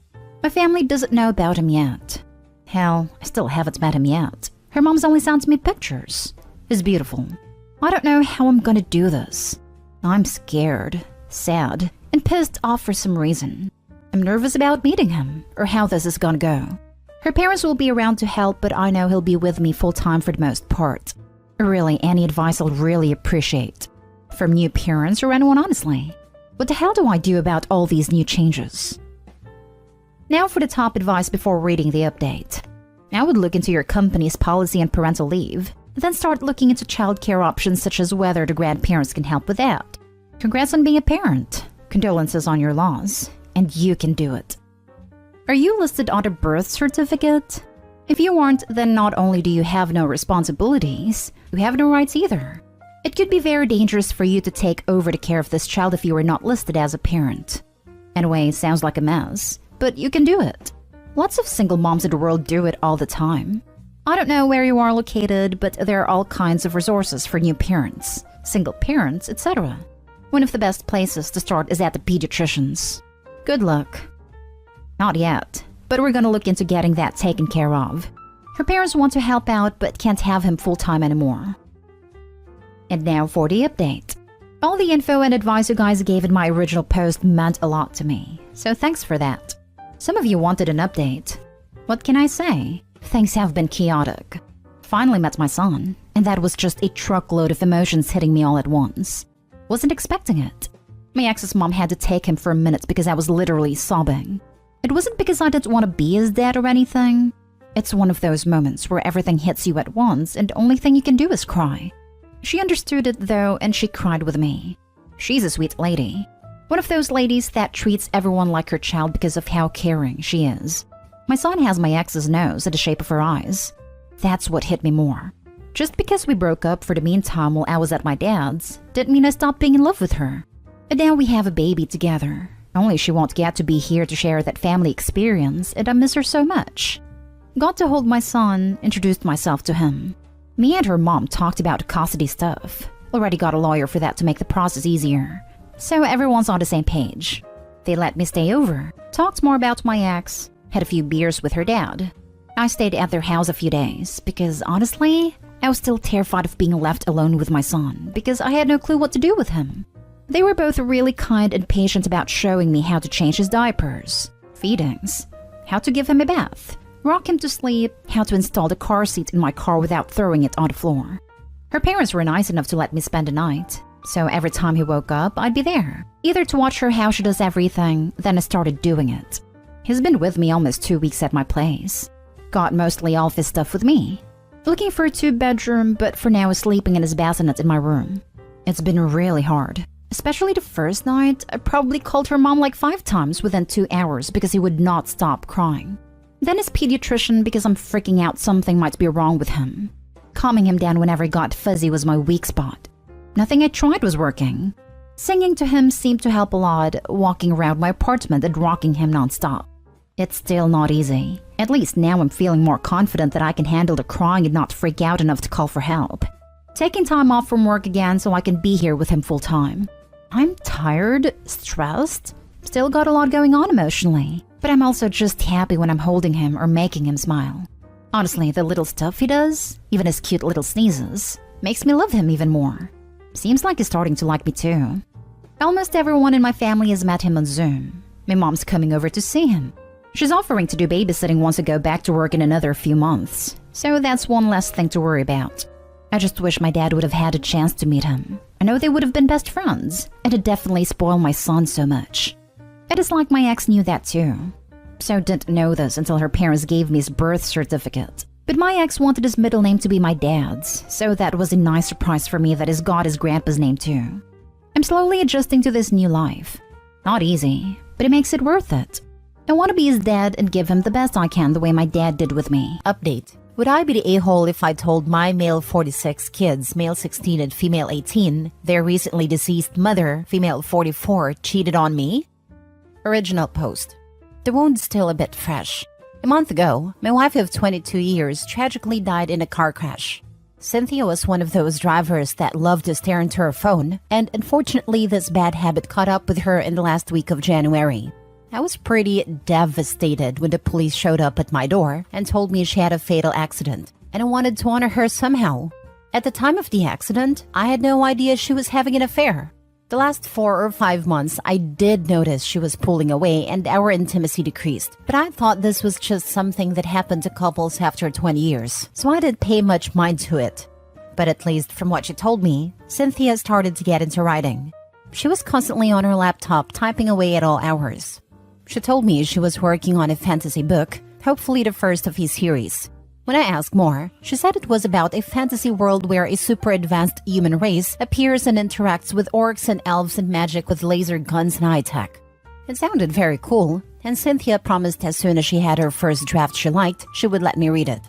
My family doesn't know about him yet. Hell, I still haven't met him yet. Her mom's only sent me pictures. He's beautiful. I don't know how I'm gonna do this. I'm scared, sad, and pissed off for some reason. I'm nervous about meeting him, or how this is gonna go. Her parents will be around to help, but I know he'll be with me full-time for the most part. Really, any advice I'll really appreciate. From new parents or anyone, honestly. What the hell do I do about all these new changes? Now for the top advice before reading the update. I would look into your company's policy on parental leave, then start looking into childcare options such as whether the grandparents can help with that. Congrats on being a parent. Condolences on your loss. And you can do it. Are you listed on a birth certificate? If you aren't, then not only do you have no responsibilities, you have no rights either. It could be very dangerous for you to take over the care of this child if you are not listed as a parent. Anyway, it sounds like a mess, but you can do it. Lots of single moms in the world do it all the time. I don't know where you are located, but there are all kinds of resources for new parents, single parents, etc. One of the best places to start is at the pediatricians. Good luck. Not yet, but we're gonna look into getting that taken care of. Her parents want to help out but can't have him full-time anymore. And now for the update. All the info and advice you guys gave in my original post meant a lot to me, so thanks for that. Some of you wanted an update. What can I say? Things have been chaotic. Finally met my son, and that was just a truckload of emotions hitting me all at once. Wasn't expecting it. My ex's mom had to take him for a minute because I was literally sobbing. It wasn't because I didn't want to be his dad or anything. It's one of those moments where everything hits you at once and the only thing you can do is cry. She understood it though, and she cried with me. She's a sweet lady. One of those ladies that treats everyone like her child because of how caring she is. My son has my ex's nose and the shape of her eyes. That's what hit me more. Just because we broke up for the meantime while I was at my dad's, didn't mean I stopped being in love with her. And now we have a baby together. Only she won't get to be here to share that family experience, and I miss her so much. Got to hold my son, introduced myself to him. Me and her mom talked about custody stuff. Already got a lawyer for that to make the process easier. So everyone's on the same page. They let me stay over, talked more about my ex, had a few beers with her dad. I stayed at their house a few days because honestly, I was still terrified of being left alone with my son because I had no clue what to do with him. They were both really kind and patient about showing me how to change his diapers, feedings, how to give him a bath, rock him to sleep, how to install the car seat in my car without throwing it on the floor. Her parents were nice enough to let me spend the night, so every time he woke up, I'd be there, either to watch her how she does everything, then I started doing it. He's been with me almost 2 weeks at my place. Got mostly all of his stuff with me. Looking for a 2-bedroom, but for now is sleeping in his bassinet in my room. It's been really hard. Especially the first night, I probably called her mom like 5 times within 2 hours because he would not stop crying. Then his pediatrician because I'm freaking out something might be wrong with him. Calming him down whenever he got fuzzy was my weak spot. Nothing I tried was working. Singing to him seemed to help a lot, walking around my apartment and rocking him nonstop. It's still not easy. At least now I'm feeling more confident that I can handle the crying and not freak out enough to call for help. Taking time off from work again so I can be here with him full time. I'm tired, stressed, still got a lot going on emotionally, but I'm also just happy when I'm holding him or making him smile. Honestly, the little stuff he does, even his cute little sneezes, makes me love him even more. Seems like he's starting to like me too. Almost everyone in my family has met him on Zoom. My mom's coming over to see him. She's offering to do babysitting once I go back to work in another few months, so that's one less thing to worry about. I just wish my dad would have had a chance to meet him. I know they would have been best friends, and it definitely spoiled my son so much. It is like my ex knew that too. So didn't know this until her parents gave me his birth certificate. But my ex wanted his middle name to be my dad's, so that was a nice surprise for me that he's got his grandpa's name too. I'm slowly adjusting to this new life. Not easy, but it makes it worth it. I want to be his dad and give him the best I can the way my dad did with me. Update. Would I be the a-hole if I told my male 46 kids, male 16 and female 18, their recently deceased mother, female 44, cheated on me? Original post. The wound's still a bit fresh. A month ago, my wife of 22 years tragically died in a car crash. Cynthia was one of those drivers that loved to stare into her phone, and unfortunately this bad habit caught up with her in the last week of January. I was pretty devastated when the police showed up at my door and told me she had a fatal accident, and I wanted to honor her somehow. At the time of the accident, I had no idea she was having an affair. The last 4 or 5 months, I did notice she was pulling away and our intimacy decreased, but I thought this was just something that happened to couples after 20 years, so I didn't pay much mind to it. But at least from what she told me, Cynthia started to get into writing. She was constantly on her laptop typing away at all hours. She told me she was working on a fantasy book, hopefully the first of his series. When I asked more, she said it was about a fantasy world where a super advanced human race appears and interacts with orcs and elves and magic with laser guns and high tech. It sounded very cool, and Cynthia promised as soon as she had her first draft she liked, she would let me read it.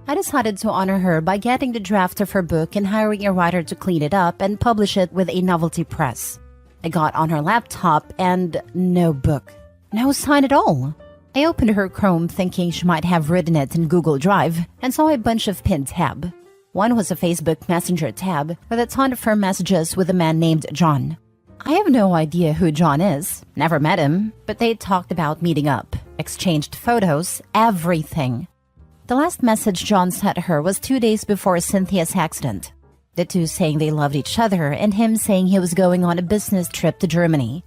I decided to honor her by getting the draft of her book and hiring a writer to clean it up and publish it with a novelty press. I got on her laptop and no book. No sign at all. I opened her Chrome thinking she might have written it in Google Drive and saw a bunch of pinned tabs. One was a Facebook Messenger tab with a ton of her messages with a man named John. I have no idea who John is, never met him, but they talked about meeting up, exchanged photos, everything. The last message John sent her was 2 days before Cynthia's accident. The two saying they loved each other and him saying he was going on a business trip to Germany.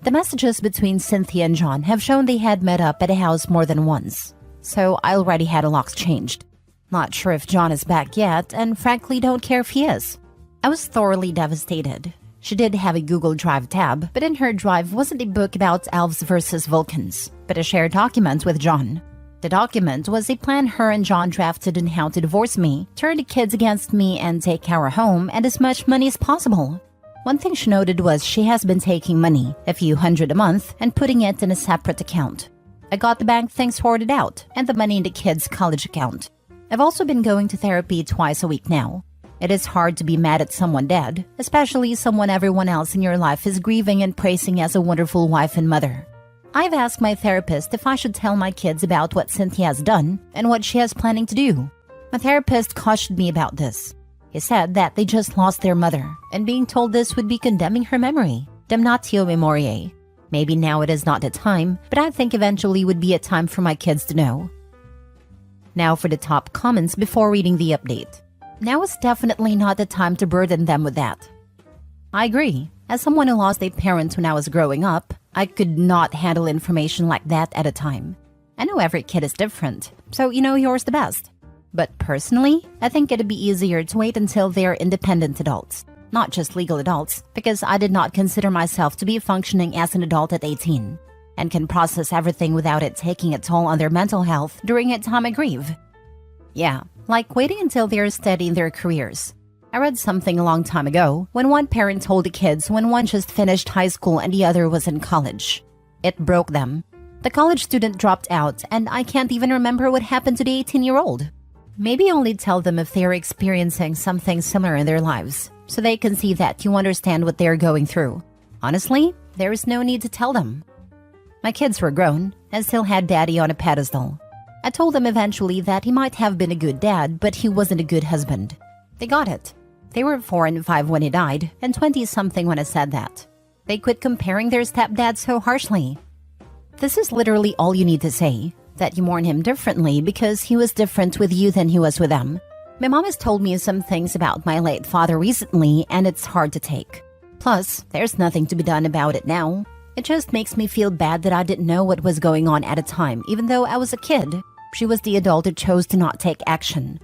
The messages between Cynthia and John have shown they had met up at a house more than once, so I already had a lot changed. Not sure if John is back yet, and frankly don't care if he is. I was thoroughly devastated. She did have a Google Drive tab, but in her drive wasn't a book about elves versus Vulcans, but a shared document with John. The document was a plan her and John drafted on how to divorce me, turn the kids against me, and take our home and as much money as possible. One thing she noted was she has been taking money, a few hundred a month, and putting it in a separate account. I got the bank things sorted out, and the money in the kids' college account. I've also been going to therapy twice a week now. It is hard to be mad at someone dead, especially someone everyone else in your life is grieving and praising as a wonderful wife and mother. I've asked my therapist if I should tell my kids about what Cynthia has done and what she has planning to do. My therapist cautioned me about this. He said that they just lost their mother, and being told this would be condemning her memory. Damnatio memoriae. Maybe now it is not the time, but I think eventually would be a time for my kids to know. Now for the top comments before reading the update. Now is definitely not the time to burden them with that. I agree. As someone who lost a parent when I was growing up, I could not handle information like that at a time. I know every kid is different, so you know yours the best. But personally, I think it'd be easier to wait until they're independent adults, not just legal adults, because I did not consider myself to be functioning as an adult at 18, and can process everything without it taking a toll on their mental health during a time I grieve. Yeah, like waiting until they're steady in their careers. I read something a long time ago when one parent told the kids when one just finished high school and the other was in college. It broke them. The college student dropped out, and I can't even remember what happened to the 18-year-old. Maybe only tell them if they're experiencing something similar in their lives, so they can see that you understand what they're going through. Honestly, there is no need to tell them. My kids were grown and still had daddy on a pedestal. I told them eventually that he might have been a good dad, but he wasn't a good husband. They got it. They were 4 and 5 when he died, and 20-something when I said that. They quit comparing their stepdad so harshly. This is literally all you need to say, that you mourn him differently because he was different with you than he was with them. My mom has told me some things about my late father recently, and it's hard to take. Plus, there's nothing to be done about it now. It just makes me feel bad that I didn't know what was going on at a time, even though I was a kid. She was the adult who chose to not take action.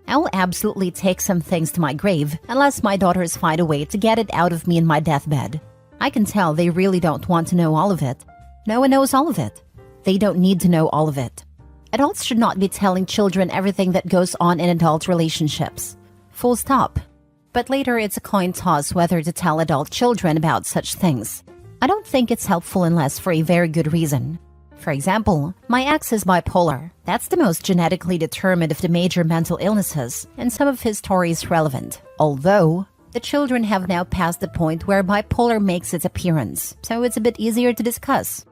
I will absolutely take some things to my grave unless my daughters find a way to get it out of me in my deathbed. I can tell they really don't want to know all of it. No one knows all of it. They don't need to know all of it. Adults should not be telling children everything that goes on in adult relationships. Full stop. But later it's a coin toss whether to tell adult children about such things. I don't think it's helpful unless for a very good reason. For example, my ex is bipolar. That's the most genetically determined of the major mental illnesses, and some of his story is relevant. Although, the children have now passed the point where bipolar makes its appearance, so it's a bit easier to discuss.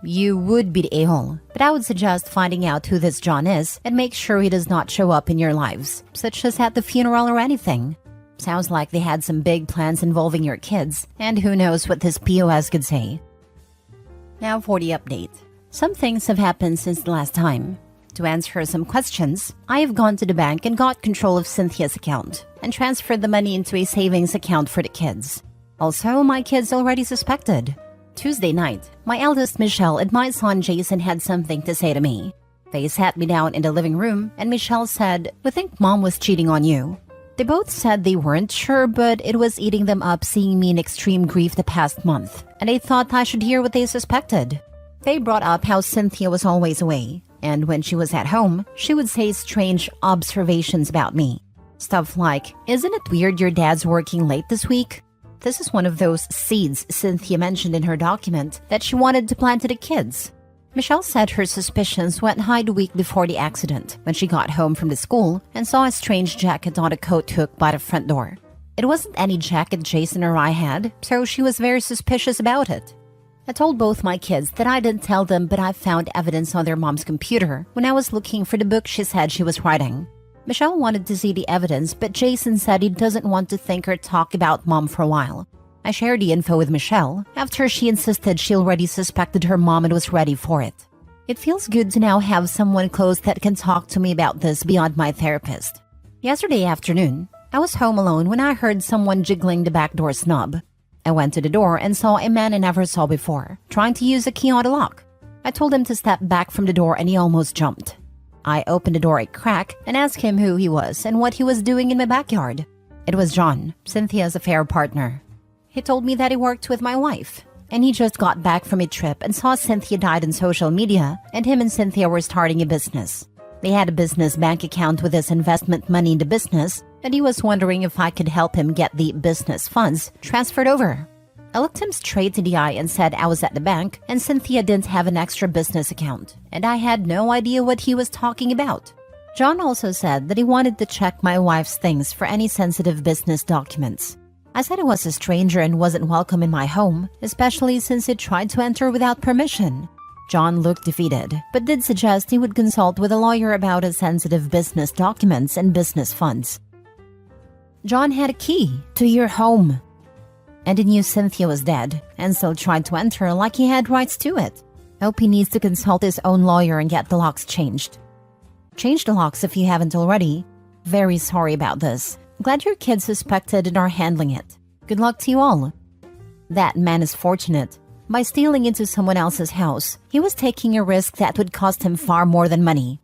You would be the a-hole, but I would suggest finding out who this John is and make sure he does not show up in your lives, such as at the funeral or anything. Sounds like they had some big plans involving your kids, and who knows what this POS could say. Now for the update. Some things have happened since the last time. To answer some questions, I have gone to the bank and got control of Cynthia's account and transferred the money into a savings account for the kids. Also, my kids already suspected. Tuesday night, my eldest Michelle and my son Jason had something to say to me. They sat me down in the living room and Michelle said, "We think mom was cheating on you." They both said they weren't sure, but it was eating them up seeing me in extreme grief the past month, and they thought I should hear what they suspected. They brought up how Cynthia was always away, and when she was at home, she would say strange observations about me. Stuff like, "Isn't it weird your dad's working late this week?" This is one of those seeds Cynthia mentioned in her document that she wanted to plant to the kids. Michelle said her suspicions went high the week before the accident, when she got home from the school and saw a strange jacket on a coat hook by the front door. It wasn't any jacket Jason or I had, so she was very suspicious about it. I told both my kids that I didn't tell them, but I found evidence on their mom's computer when I was looking for the book she said she was writing. Michelle wanted to see the evidence, but Jason said he doesn't want to think or talk about mom for a while. I shared the info with Michelle after she insisted she already suspected her mom and was ready for it. It feels good to now have someone close that can talk to me about this beyond my therapist. Yesterday afternoon, I was home alone when I heard someone jiggling the back door knob. I went to the door and saw a man I never saw before, trying to use a key on the lock. I told him to step back from the door and he almost jumped. I opened the door a crack and asked him who he was and what he was doing in my backyard. It was John, Cynthia's affair partner. He told me that he worked with my wife, and he just got back from a trip and saw Cynthia died on social media, and him and Cynthia were starting a business. They had a business bank account with his investment money in the business, and he was wondering if I could help him get the business funds transferred over. I looked him straight in the eye and said I was at the bank and Cynthia didn't have an extra business account, and I had no idea what he was talking about. John also said that he wanted to check my wife's things for any sensitive business documents. I said he was a stranger and wasn't welcome in my home, especially since he tried to enter without permission. John looked defeated, but did suggest he would consult with a lawyer about his sensitive business documents and business funds. John had a key to your home, and he knew Cynthia was dead and still tried to enter like he had rights to it. Hope he needs to consult his own lawyer and get the locks changed. Change the locks if you haven't already. Very sorry about this. Glad your kids suspected and are handling it. Good luck to you all. That man is fortunate. By stealing into someone else's house, he was taking a risk that would cost him far more than money.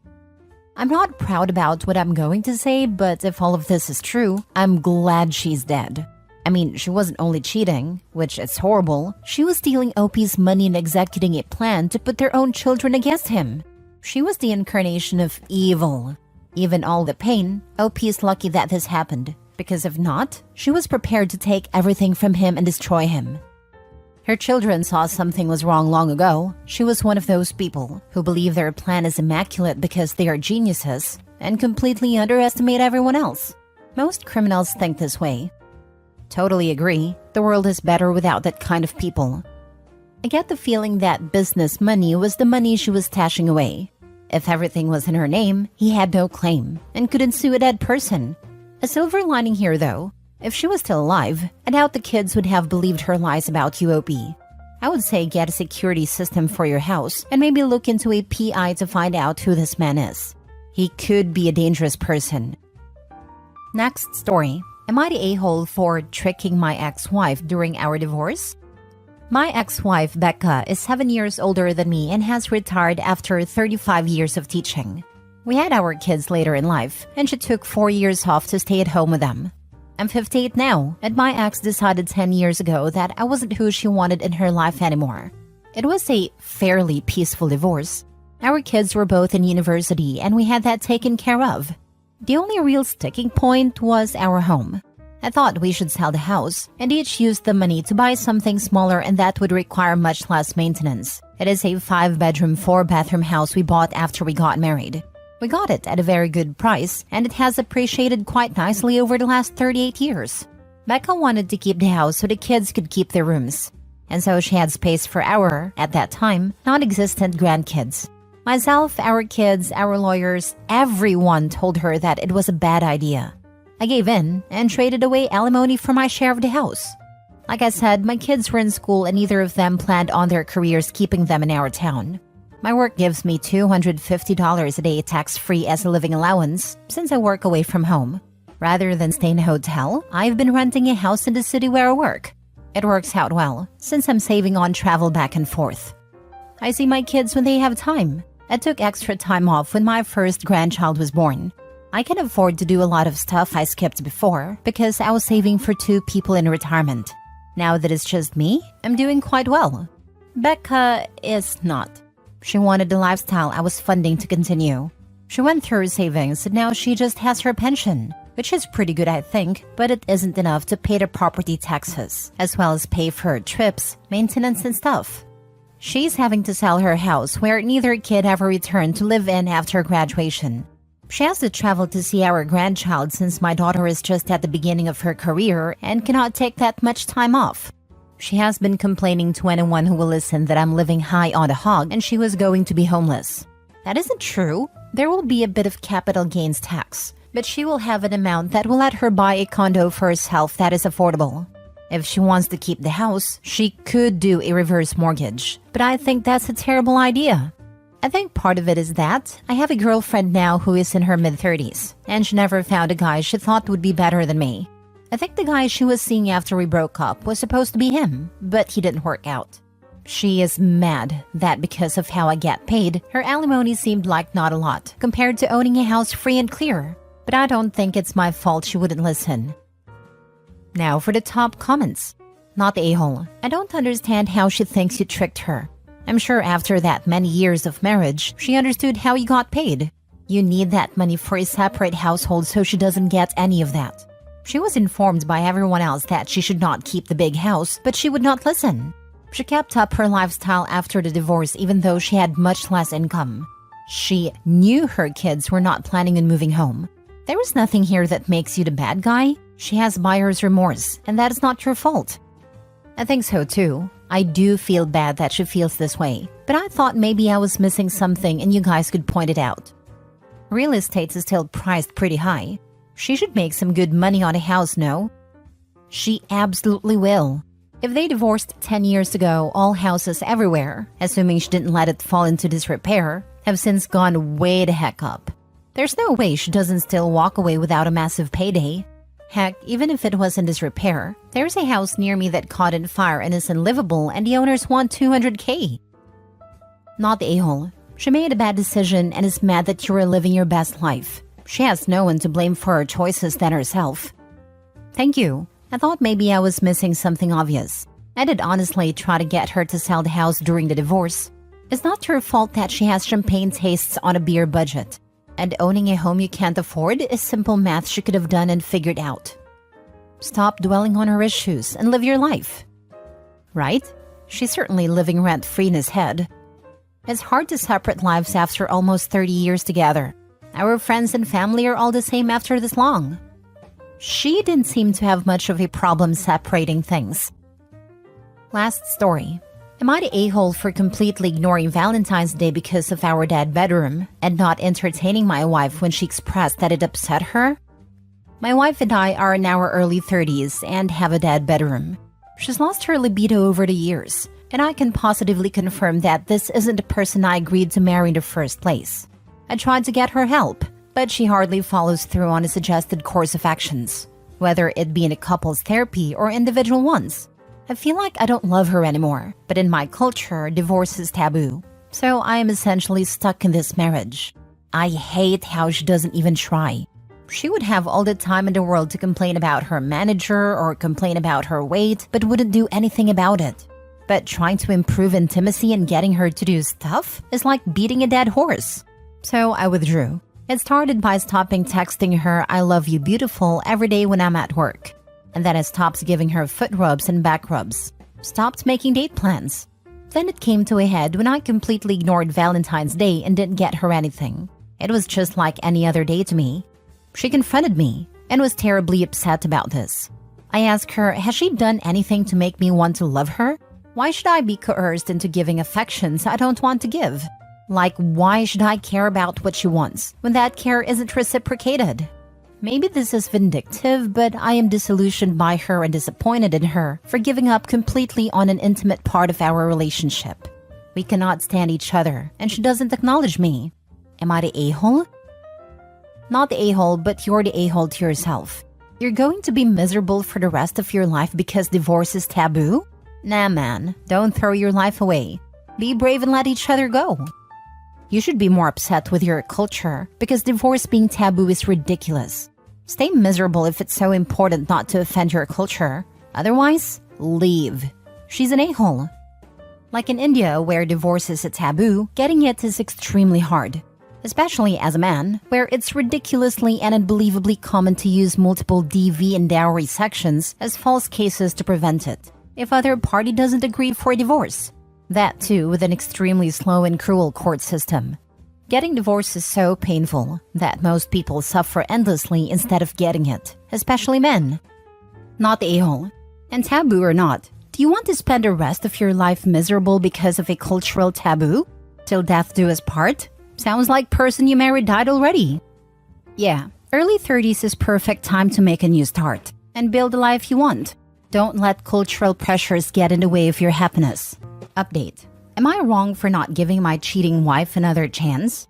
I'm not proud about what I'm going to say, but if all of this is true, I'm glad she's dead. I mean, she wasn't only cheating, which is horrible, she was stealing OP's money and executing a plan to put their own children against him. She was the incarnation of evil. Even all the pain, OP is lucky that this happened, because if not, she was prepared to take everything from him and destroy him. Her children saw something was wrong long ago. She was one of those people who believe their plan is immaculate because they are geniuses and completely underestimate everyone else. Most criminals think this way. Totally agree. The world is better without that kind of people. I get the feeling that business money was the money she was stashing away. If everything was in her name, he had no claim and couldn't sue a dead person. A silver lining here, though. If she was still alive, I doubt the kids would have believed her lies about UOP. I would say get a security system for your house and maybe look into a PI to find out who this man is. He could be a dangerous person. Next story. Am I the a-hole for tricking my ex-wife during our divorce? My ex-wife, Becca, is 7 years older than me and has retired after 35 years of teaching. We had our kids later in life, and she took 4 years off to stay at home with them. I'm 58 now, and my ex decided 10 years ago that I wasn't who she wanted in her life anymore. It was a fairly peaceful divorce. Our kids were both in university, and we had that taken care of. The only real sticking point was our home. I thought we should sell the house and each use the money to buy something smaller and that would require much less maintenance. It is a 5-bedroom, 4-bathroom house we bought after we got married. We got it at a very good price and it has appreciated quite nicely over the last 38 years. Becca wanted to keep the house so the kids could keep their rooms. And so she had space for our, at that time, non-existent grandkids. Myself, our kids, our lawyers, everyone told her that it was a bad idea. I gave in and traded away alimony for my share of the house. Like I said, my kids were in school and neither of them planned on their careers keeping them in our town. My work gives me $250 a day tax-free as a living allowance since I work away from home. Rather than stay in a hotel, I've been renting a house in the city where I work. It works out well since I'm saving on travel back and forth. I see my kids when they have time. I took extra time off when my first grandchild was born. I can afford to do a lot of stuff I skipped before because I was saving for 2 people in retirement. Now that it's just me, I'm doing quite well. Becca is not. She wanted the lifestyle I was funding to continue. She went through her savings and now she just has her pension, which is pretty good I think, but it isn't enough to pay the property taxes, as well as pay for her trips, maintenance and stuff. She's having to sell her house where neither kid ever returned to live in after graduation. She has to travel to see our grandchild since my daughter is just at the beginning of her career and cannot take that much time off. She has been complaining to anyone who will listen that I'm living high on a hog and she was going to be homeless. That isn't true. There will be a bit of capital gains tax, but she will have an amount that will let her buy a condo for herself that is affordable. If she wants to keep the house, she could do a reverse mortgage, but I think that's a terrible idea. I think part of it is that I have a girlfriend now who is in her mid-30s, and she never found a guy she thought would be better than me. I think the guy she was seeing after we broke up was supposed to be him, but he didn't work out. She is mad that because of how I get paid, her alimony seemed like not a lot compared to owning a house free and clear, but I don't think it's my fault she wouldn't listen. Now for the top comments. Not the a-hole. I don't understand how she thinks you tricked her. I'm sure after that many years of marriage, she understood how you got paid. You need that money for a separate household so she doesn't get any of that. She was informed by everyone else that she should not keep the big house, but she would not listen. She kept up her lifestyle after the divorce even though she had much less income. She knew her kids were not planning on moving home. There is nothing here that makes you the bad guy. She has buyer's remorse, and that is not your fault. I think so too. I do feel bad that she feels this way, but I thought maybe I was missing something and you guys could point it out. Real estate is still priced pretty high. She should make some good money on a house, no? She absolutely will. If they divorced 10 years ago, all houses everywhere, assuming she didn't let it fall into disrepair, have since gone way the heck up. There's no way she doesn't still walk away without a massive payday. Heck, even if it was in disrepair, there's a house near me that caught on fire and is unlivable and the owners want $200K. Not the a-hole. She made a bad decision and is mad that you are living your best life. She has no one to blame for her choices than herself. Thank you. I thought maybe I was missing something obvious. I did honestly try to get her to sell the house during the divorce. It's not her fault that she has champagne tastes on a beer budget. And owning a home you can't afford is simple math she could have done and figured out. Stop dwelling on her issues and live your life. Right? She's certainly living rent-free in his head. It's hard to separate lives after almost 30 years together. Our friends and family are all the same after this long. She didn't seem to have much of a problem separating things. Last story. Am I the a-hole for completely ignoring Valentine's Day because of our dead bedroom and not entertaining my wife when she expressed that it upset her? My wife and I are in our early 30s and have a dead bedroom. She's lost her libido over the years, and I can positively confirm that this isn't the person I agreed to marry in the first place. I tried to get her help, but she hardly follows through on a suggested course of actions, whether it be in a couple's therapy or individual ones. I feel like I don't love her anymore, but in my culture, divorce is taboo. So I am essentially stuck in this marriage. I hate how she doesn't even try. She would have all the time in the world to complain about her manager or complain about her weight, but wouldn't do anything about it. But trying to improve intimacy and getting her to do stuff is like beating a dead horse. So I withdrew. It started by stopping texting her "I love you beautiful" every day when I'm at work. And then I stopped giving her foot rubs and back rubs. Stopped making date plans. Then it came to a head when I completely ignored Valentine's Day and didn't get her anything. It was just like any other day to me. She confronted me and was terribly upset about this. I asked her, has she done anything to make me want to love her? Why should I be coerced into giving affections I don't want to give? Like, why should I care about what she wants when that care isn't reciprocated? Maybe this is vindictive, but I am disillusioned by her and disappointed in her for giving up completely on an intimate part of our relationship. We cannot stand each other, and she doesn't acknowledge me. Am I the a-hole? Not the a-hole, but you're the a-hole to yourself. You're going to be miserable for the rest of your life because divorce is taboo? Nah, man, don't throw your life away. Be brave and let each other go. You should be more upset with your culture because divorce being taboo is ridiculous. Stay miserable if it's so important not to offend your culture. Otherwise, leave. She's an a-hole. Like in India, where divorce is a taboo, getting it is extremely hard. Especially as a man, where it's ridiculously and unbelievably common to use multiple DV and dowry sections as false cases to prevent it, if other party doesn't agree for a divorce. That too with an extremely slow and cruel court system. Getting divorced is so painful that most people suffer endlessly instead of getting it, especially men. Not the a-hole. And taboo or not, do you want to spend the rest of your life miserable because of a cultural taboo? Till death do us part? Sounds like person you married died already. Yeah, early 30s is perfect time to make a new start and build the life you want. Don't let cultural pressures get in the way of your happiness. Update. Am I wrong for not giving my cheating wife another chance?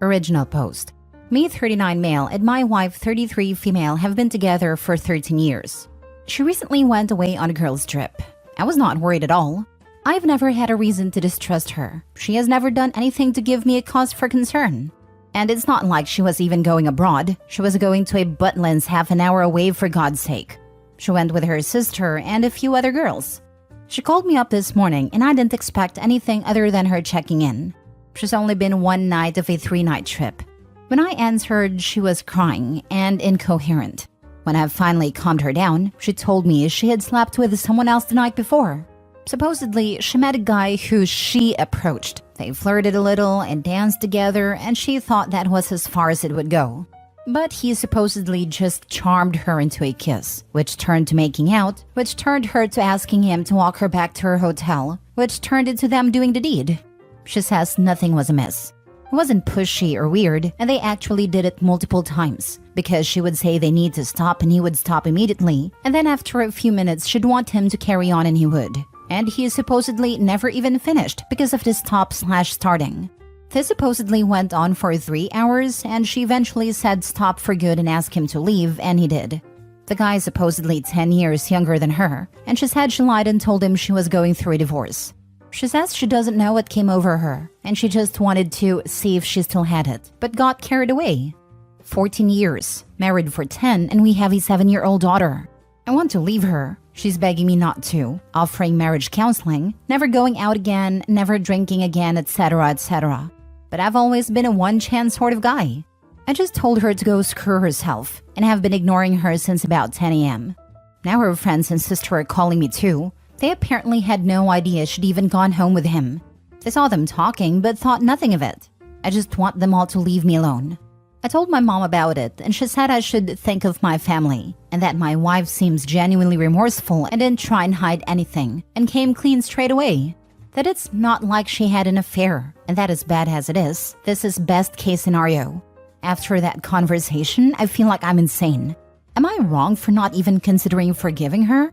Original post. Me 39 male and my wife 33 female have been together for 13 years. She recently went away on a girls' trip. I was not worried at all. I've never had a reason to distrust her. She has never done anything to give me a cause for concern. And it's not like she was even going abroad. She was going to a Butlins half an hour away for God's sake. She went with her sister and a few other girls. She called me up this morning and I didn't expect anything other than her checking in. She's only been one night of a 3-night trip. When I answered, she was crying and incoherent. When I finally calmed her down, she told me she had slept with someone else the night before. Supposedly, she met a guy who she approached. They flirted a little and danced together, and she thought that was as far as it would go. But he supposedly just charmed her into a kiss, which turned to making out, which turned her to asking him to walk her back to her hotel, which turned into them doing the deed. She says nothing was amiss. It wasn't pushy or weird, and they actually did it multiple times, because she would say they need to stop and he would stop immediately, and then after a few minutes she'd want him to carry on and he would. And he supposedly never even finished because of the stop/starting. This supposedly went on for 3 hours, and she eventually said stop for good and asked him to leave, and he did. The guy is supposedly 10 years younger than her, and she said she lied and told him she was going through a divorce. She says she doesn't know what came over her, and she just wanted to see if she still had it, but got carried away. 14 years, married for 10, and we have a 7-year-old daughter. I want to leave her. She's begging me not to, offering marriage counseling, never going out again, never drinking again, etc., etc. But I've always been a one-chance sort of guy. I just told her to go screw herself, and have been ignoring her since about 10 a.m. Now her friends and sister are calling me too. They apparently had no idea she'd even gone home with him. They saw them talking, but thought nothing of it. I just want them all to leave me alone. I told my mom about it, and she said I should think of my family, and that my wife seems genuinely remorseful and didn't try and hide anything, and came clean straight away. That it's not like she had an affair, and that as bad as it is, this is best case scenario. After that conversation, I feel like I'm insane. Am I wrong for not even considering forgiving her?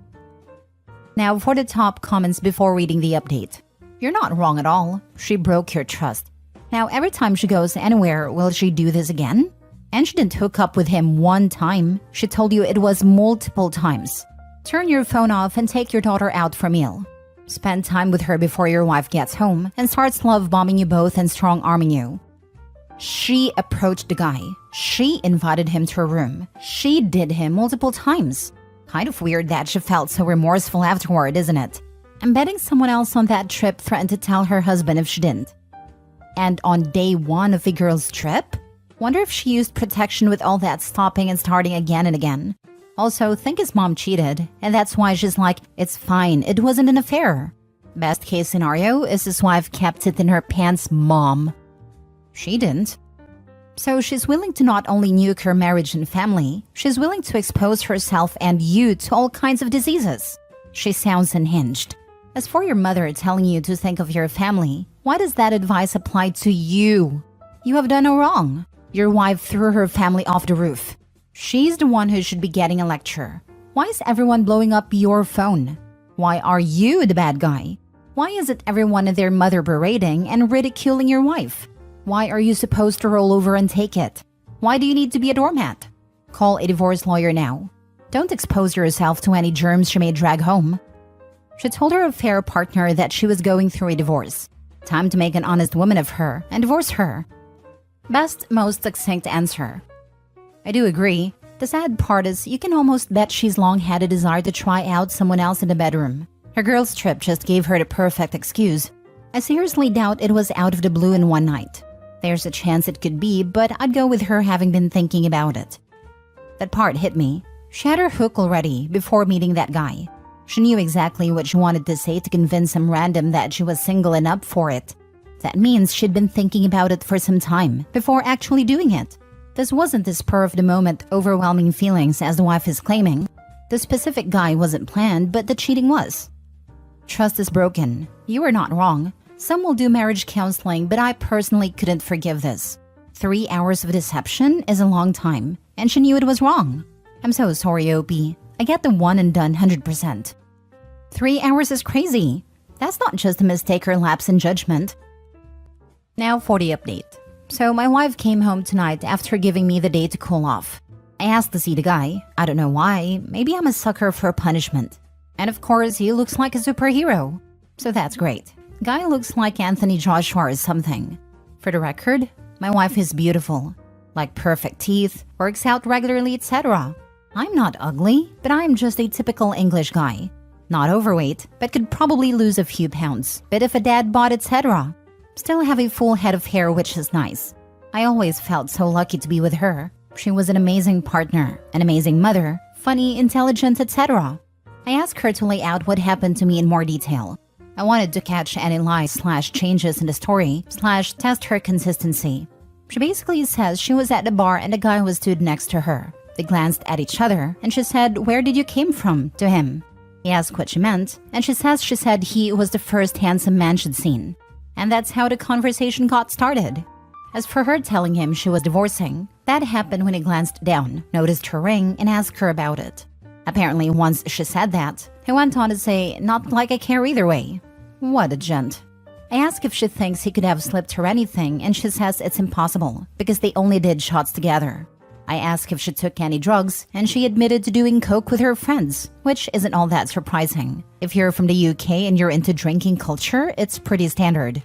Now for the top comments before reading the update. You're not wrong at all. She broke your trust. Now every time she goes anywhere, will she do this again? And she didn't hook up with him one time. She told you it was multiple times. Turn your phone off and take your daughter out for a meal. Spend time with her before your wife gets home and starts love bombing you both and strong arming you. She approached the guy. She invited him to her room. She did him multiple times. Kind of weird that she felt so remorseful afterward, isn't it? I'm betting someone else on that trip threatened to tell her husband if she didn't. And on day 1 of the girl's trip? Wonder if she used protection with all that stopping and starting again and again. Also, think his mom cheated, and that's why she's like, it's fine, it wasn't an affair. Best case scenario is his wife kept it in her pants, mom. She didn't. So she's willing to not only nuke her marriage and family, she's willing to expose herself and you to all kinds of diseases. She sounds unhinged. As for your mother telling you to think of your family, why does that advice apply to you? You have done no wrong. Your wife threw her family off the roof. She's the one who should be getting a lecture. Why is everyone blowing up your phone? Why are you the bad guy? Why is it everyone and their mother berating and ridiculing your wife? Why are you supposed to roll over and take it? Why do you need to be a doormat? Call a divorce lawyer now. Don't expose yourself to any germs she may drag home. She told her affair partner that she was going through a divorce. Time to make an honest woman of her and divorce her. Best, most succinct answer. I do agree. The sad part is you can almost bet she's long had a desire to try out someone else in the bedroom. Her girl's trip just gave her the perfect excuse. I seriously doubt it was out of the blue in one night. There's a chance it could be, but I'd go with her having been thinking about it. That part hit me. She had her hook already before meeting that guy. She knew exactly what she wanted to say to convince some random that she was single and up for it. That means she'd been thinking about it for some time before actually doing it. This wasn't the spur of the moment overwhelming feelings as the wife is claiming. The specific guy wasn't planned, but the cheating was. Trust is broken. You are not wrong. Some will do marriage counseling, but I personally couldn't forgive this. 3 hours of deception is a long time, and she knew it was wrong. I'm so sorry, Opie. I get the one and done 100%. 3 hours is crazy. That's not just a mistake or lapse in judgment. Now for the update. So my wife came home tonight after giving me the day to cool off. I asked to see the guy. I don't know why. Maybe I'm a sucker for punishment. And of course, he looks like a superhero. So that's great. Guy looks like Anthony Joshua or something. For the record, my wife is beautiful. Like perfect teeth, works out regularly, etc. I'm not ugly, but I'm just a typical English guy. Not overweight, but could probably lose a few pounds. Bit of a dad bod, etc. Still have a full head of hair, which is nice. I always felt so lucky to be with her. She was an amazing partner, an amazing mother, funny, intelligent, etc. I asked her to lay out what happened to me in more detail. I wanted to catch any lies/changes in the story/test her consistency. She basically says she was at the bar and a guy was stood next to her. They glanced at each other and she said, "Where did you came from?" to him. He asked what she meant and she said he was the first handsome man she'd seen. And that's how the conversation got started. As for her telling him she was divorcing, that happened when he glanced down, noticed her ring, and asked her about it. Apparently, once she said that, he went on to say, "Not like I care either way." What a gent. I asked if she thinks he could have slipped her anything, and she says it's impossible, because they only did shots together. I asked if she took any drugs, and she admitted to doing coke with her friends, which isn't all that surprising. If you're from the UK and you're into drinking culture, it's pretty standard.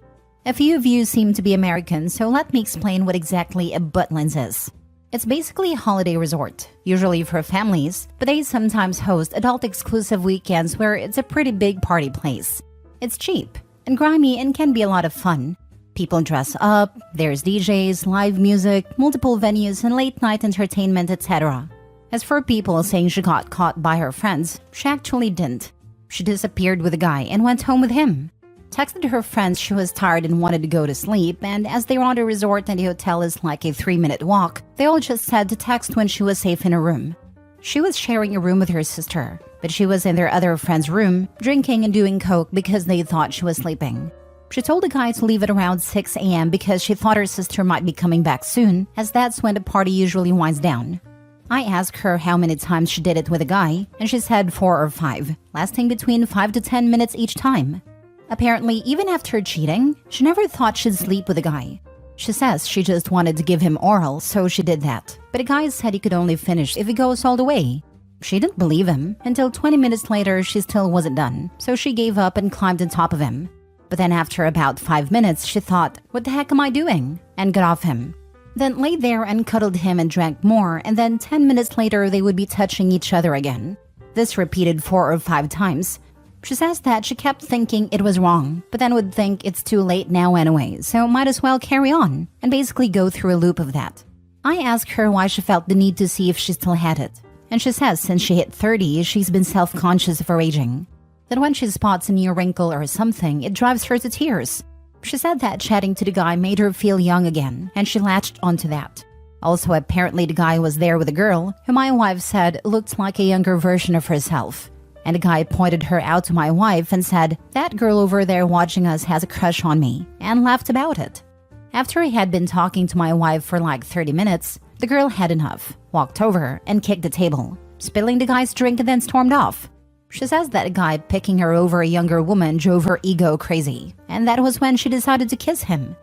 A few of you seem to be American, so let me explain what exactly a Butlins is. It's basically a holiday resort, usually for families, but they sometimes host adult-exclusive weekends where it's a pretty big party place. It's cheap and grimy and can be a lot of fun. People dress up, there's DJs, live music, multiple venues, and late-night entertainment, etc. As for people saying she got caught by her friends, she actually didn't. She disappeared with a guy and went home with him. Texted her friends she was tired and wanted to go to sleep, and as they were on the resort and the hotel is like a 3-minute walk, they all just said to text when she was safe in her room. She was sharing a room with her sister, but she was in their other friend's room, drinking and doing coke because they thought she was sleeping. She told the guy to leave at around 6 a.m. because she thought her sister might be coming back soon, as that's when the party usually winds down. I asked her how many times she did it with a guy, and she said 4 or 5, lasting between 5 to 10 minutes each time. Apparently, even after cheating, she never thought she'd sleep with a guy. She says she just wanted to give him oral, so she did that. But the guy said he could only finish if he goes all the way. She didn't believe him. Until 20 minutes later, she still wasn't done, so she gave up and climbed on top of him. But then after about 5 minutes, she thought, "What the heck am I doing?" and got off him. Then lay there and cuddled him and drank more, and then 10 minutes later, they would be touching each other again. This repeated 4 or 5 times. She says that she kept thinking it was wrong, but then would think it's too late now anyway, so might as well carry on, and basically go through a loop of that. I asked her why she felt the need to see if she still had it, and she says since she hit 30, she's been self-conscious of her aging. That when she spots a new wrinkle or something, it drives her to tears. She said that chatting to the guy made her feel young again, and she latched onto that. Also, apparently the guy was there with a girl, who my wife said looked like a younger version of herself. And the guy pointed her out to my wife and said, "That girl over there watching us has a crush on me," and laughed about it. After he had been talking to my wife for like 30 minutes, the girl had enough, walked over, and kicked the table, spilling the guy's drink and then stormed off. She says that a guy picking her over a younger woman drove her ego crazy, and that was when she decided to kiss him.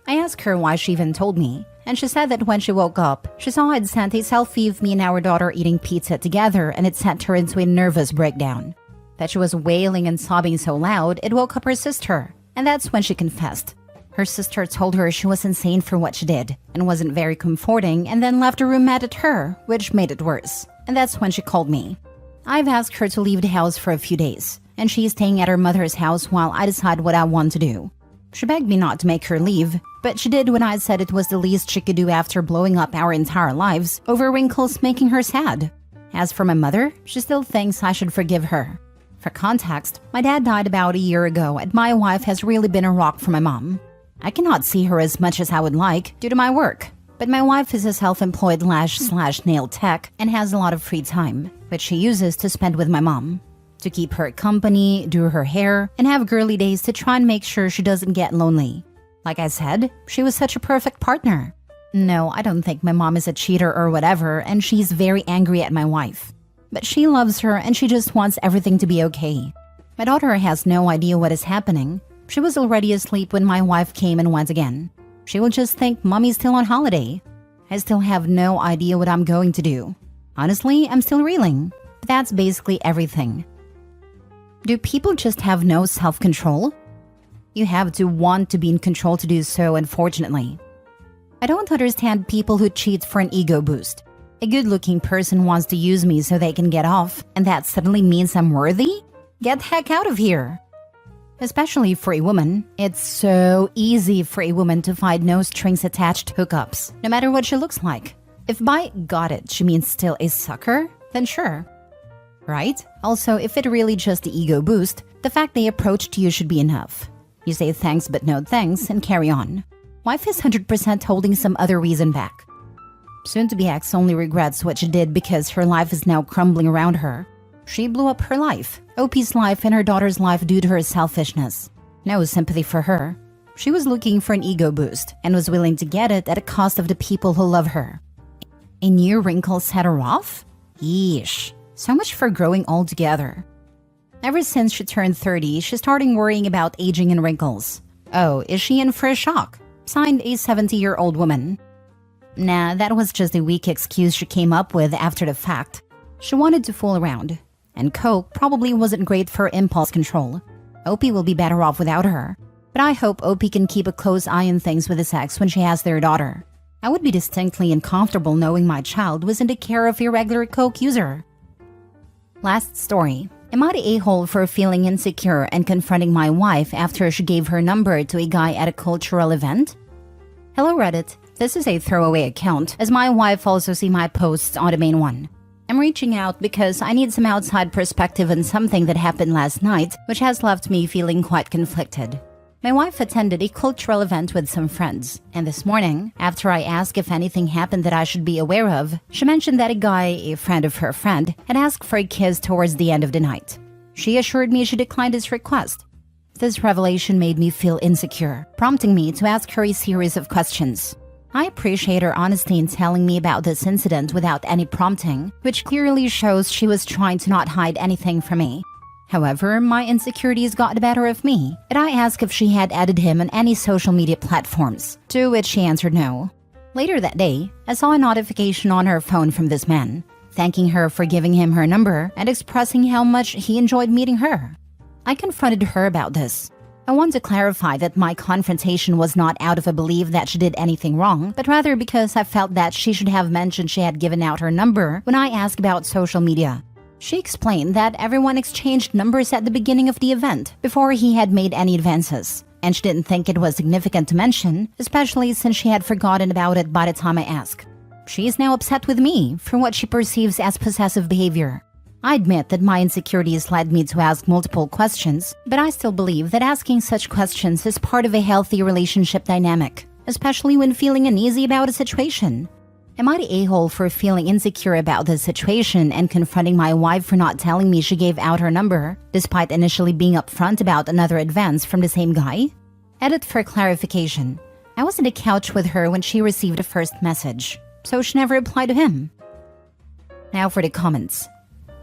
I asked her why she even told me, and she said that when she woke up, she saw I'd sent a selfie of me and our daughter eating pizza together, and it sent her into a nervous breakdown. That she was wailing and sobbing so loud, it woke up her sister, and that's when she confessed. Her sister told her she was insane for what she did, and wasn't very comforting, and then left the room mad at her, which made it worse. And that's when she called me. I've asked her to leave the house for a few days, and she's staying at her mother's house while I decide what I want to do. She begged me not to make her leave, but she did when I said it was the least she could do after blowing up our entire lives over wrinkles making her sad. As for my mother, she still thinks I should forgive her. For context, my dad died about a year ago, and my wife has really been a rock for my mom. I cannot see her as much as I would like due to my work, but my wife is a self-employed lash/nail tech and has a lot of free time, which she uses to spend with my mom. To keep her company, do her hair, and have girly days to try and make sure she doesn't get lonely. Like I said, she was such a perfect partner. No, I don't think my mom is a cheater or whatever, and she's very angry at my wife. But she loves her and she just wants everything to be okay. My daughter has no idea what is happening. She was already asleep when my wife came and went again. She will just think mommy's still on holiday. I still have no idea what I'm going to do. Honestly, I'm still reeling. But that's basically everything. Do people just have no self-control? You have to want to be in control to do so, unfortunately. I don't understand people who cheat for an ego boost. A good-looking person wants to use me so they can get off, and that suddenly means I'm worthy? Get the heck out of here! Especially for a woman, it's so easy for a woman to find no-strings-attached hookups, no matter what she looks like. If by got it she means still a sucker, then sure. right? Also, if it really just the ego boost, the fact they approached you should be enough. You say thanks but no thanks and carry on. Wife is 100% holding some other reason back. Soon-to-be ex only regrets what she did because her life is now crumbling around her. She blew up her life, OP's life and her daughter's life due to her selfishness. No sympathy for her. She was looking for an ego boost and was willing to get it at a cost of the people who love her. A new wrinkle set her off? Yeesh. So much for growing old together. Ever since she turned 30, she's starting worrying about aging and wrinkles. Oh, is she in for a shock? Signed, a 70-year-old woman. Nah, that was just a weak excuse she came up with after the fact. She wanted to fool around. And coke probably wasn't great for impulse control. OP will be better off without her. But I hope OP can keep a close eye on things with his ex when she has their daughter. I would be distinctly uncomfortable knowing my child was in the care of a regular coke user. Last story. Am I the a-hole for feeling insecure and confronting my wife after she gave her number to a guy at a cultural event? Hello Reddit. This is a throwaway account, as my wife also see my posts on the main one. I'm reaching out because I need some outside perspective on something that happened last night, which has left me feeling quite conflicted. My wife attended a cultural event with some friends, and this morning, after I asked if anything happened that I should be aware of, she mentioned that a guy, a friend of her friend, had asked for a kiss towards the end of the night. She assured me she declined his request. This revelation made me feel insecure, prompting me to ask her a series of questions. I appreciate her honesty in telling me about this incident without any prompting, which clearly shows she was trying to not hide anything from me. However, my insecurities got the better of me, and I asked if she had added him on any social media platforms, to which she answered no. Later that day, I saw a notification on her phone from this man, thanking her for giving him her number and expressing how much he enjoyed meeting her. I confronted her about this. I want to clarify that my confrontation was not out of a belief that she did anything wrong, but rather because I felt that she should have mentioned she had given out her number when I asked about social media. She explained that everyone exchanged numbers at the beginning of the event before he had made any advances, and she didn't think it was significant to mention, especially since she had forgotten about it by the time I asked. She is now upset with me for what she perceives as possessive behavior. I admit that my insecurities led me to ask multiple questions, but I still believe that asking such questions is part of a healthy relationship dynamic, especially when feeling uneasy about a situation. Am I the a-hole for feeling insecure about this situation and confronting my wife for not telling me she gave out her number, despite initially being upfront about another advance from the same guy? Edit for clarification. I was on the couch with her when she received the first message, so she never replied to him. Now for the comments.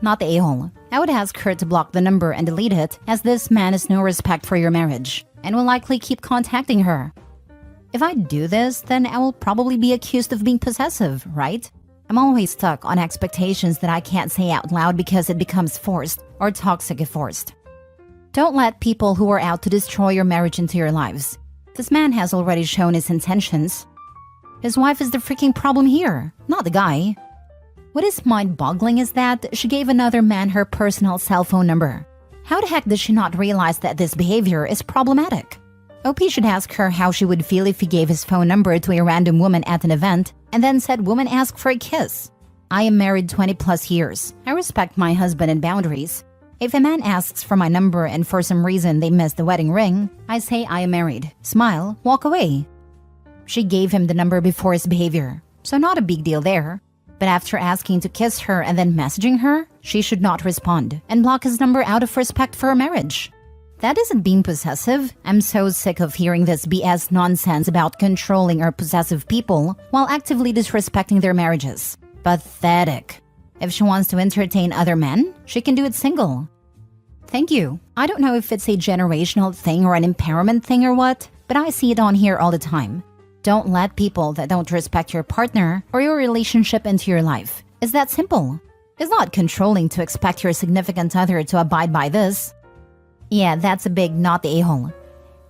Not the a-hole. I would ask her to block the number and delete it, as this man has no respect for your marriage and will likely keep contacting her. If I do this, then I will probably be accused of being possessive, right? I'm always stuck on expectations that I can't say out loud because it becomes forced or toxic if forced. Don't let people who are out to destroy your marriage into your lives. This man has already shown his intentions. His wife is the freaking problem here, not the guy. What is mind-boggling is that she gave another man her personal cell phone number. How the heck does she not realize that this behavior is problematic? OP should ask her how she would feel if he gave his phone number to a random woman at an event and then said woman asked for a kiss. I am married 20 plus years. I respect my husband and boundaries. If a man asks for my number and for some reason they miss the wedding ring, I say I am married, smile, walk away. She gave him the number before his behavior, so not a big deal there. But after asking to kiss her and then messaging her, she should not respond and block his number out of respect for her marriage. That isn't being possessive. I'm so sick of hearing this BS nonsense about controlling or possessive people while actively disrespecting their marriages. Pathetic. If she wants to entertain other men, she can do it single. Thank you. I don't know if it's a generational thing or an impairment thing or what, but I see it on here all the time. Don't let people that don't respect your partner or your relationship into your life. It's that simple. It's not controlling to expect your significant other to abide by this. Yeah, that's a big not the a-hole.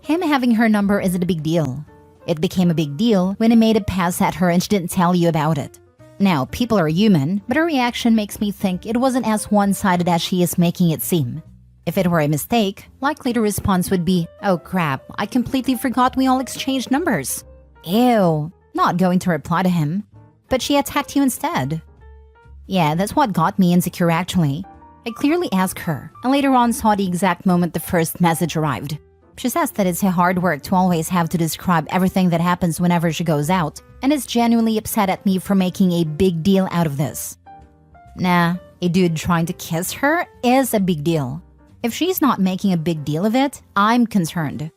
Him having her number isn't a big deal. It became a big deal when he made a pass at her and she didn't tell you about it. Now, people are human, but her reaction makes me think it wasn't as one-sided as she is making it seem. If it were a mistake, likely the response would be, oh crap, I completely forgot we all exchanged numbers. Ew, not going to reply to him. But she attacked you instead. Yeah, that's what got me insecure actually. I clearly asked her, and later on saw the exact moment the first message arrived. She says that it's her hard work to always have to describe everything that happens whenever she goes out, and is genuinely upset at me for making a big deal out of this. Nah, a dude trying to kiss her is a big deal. If she's not making a big deal of it, I'm concerned.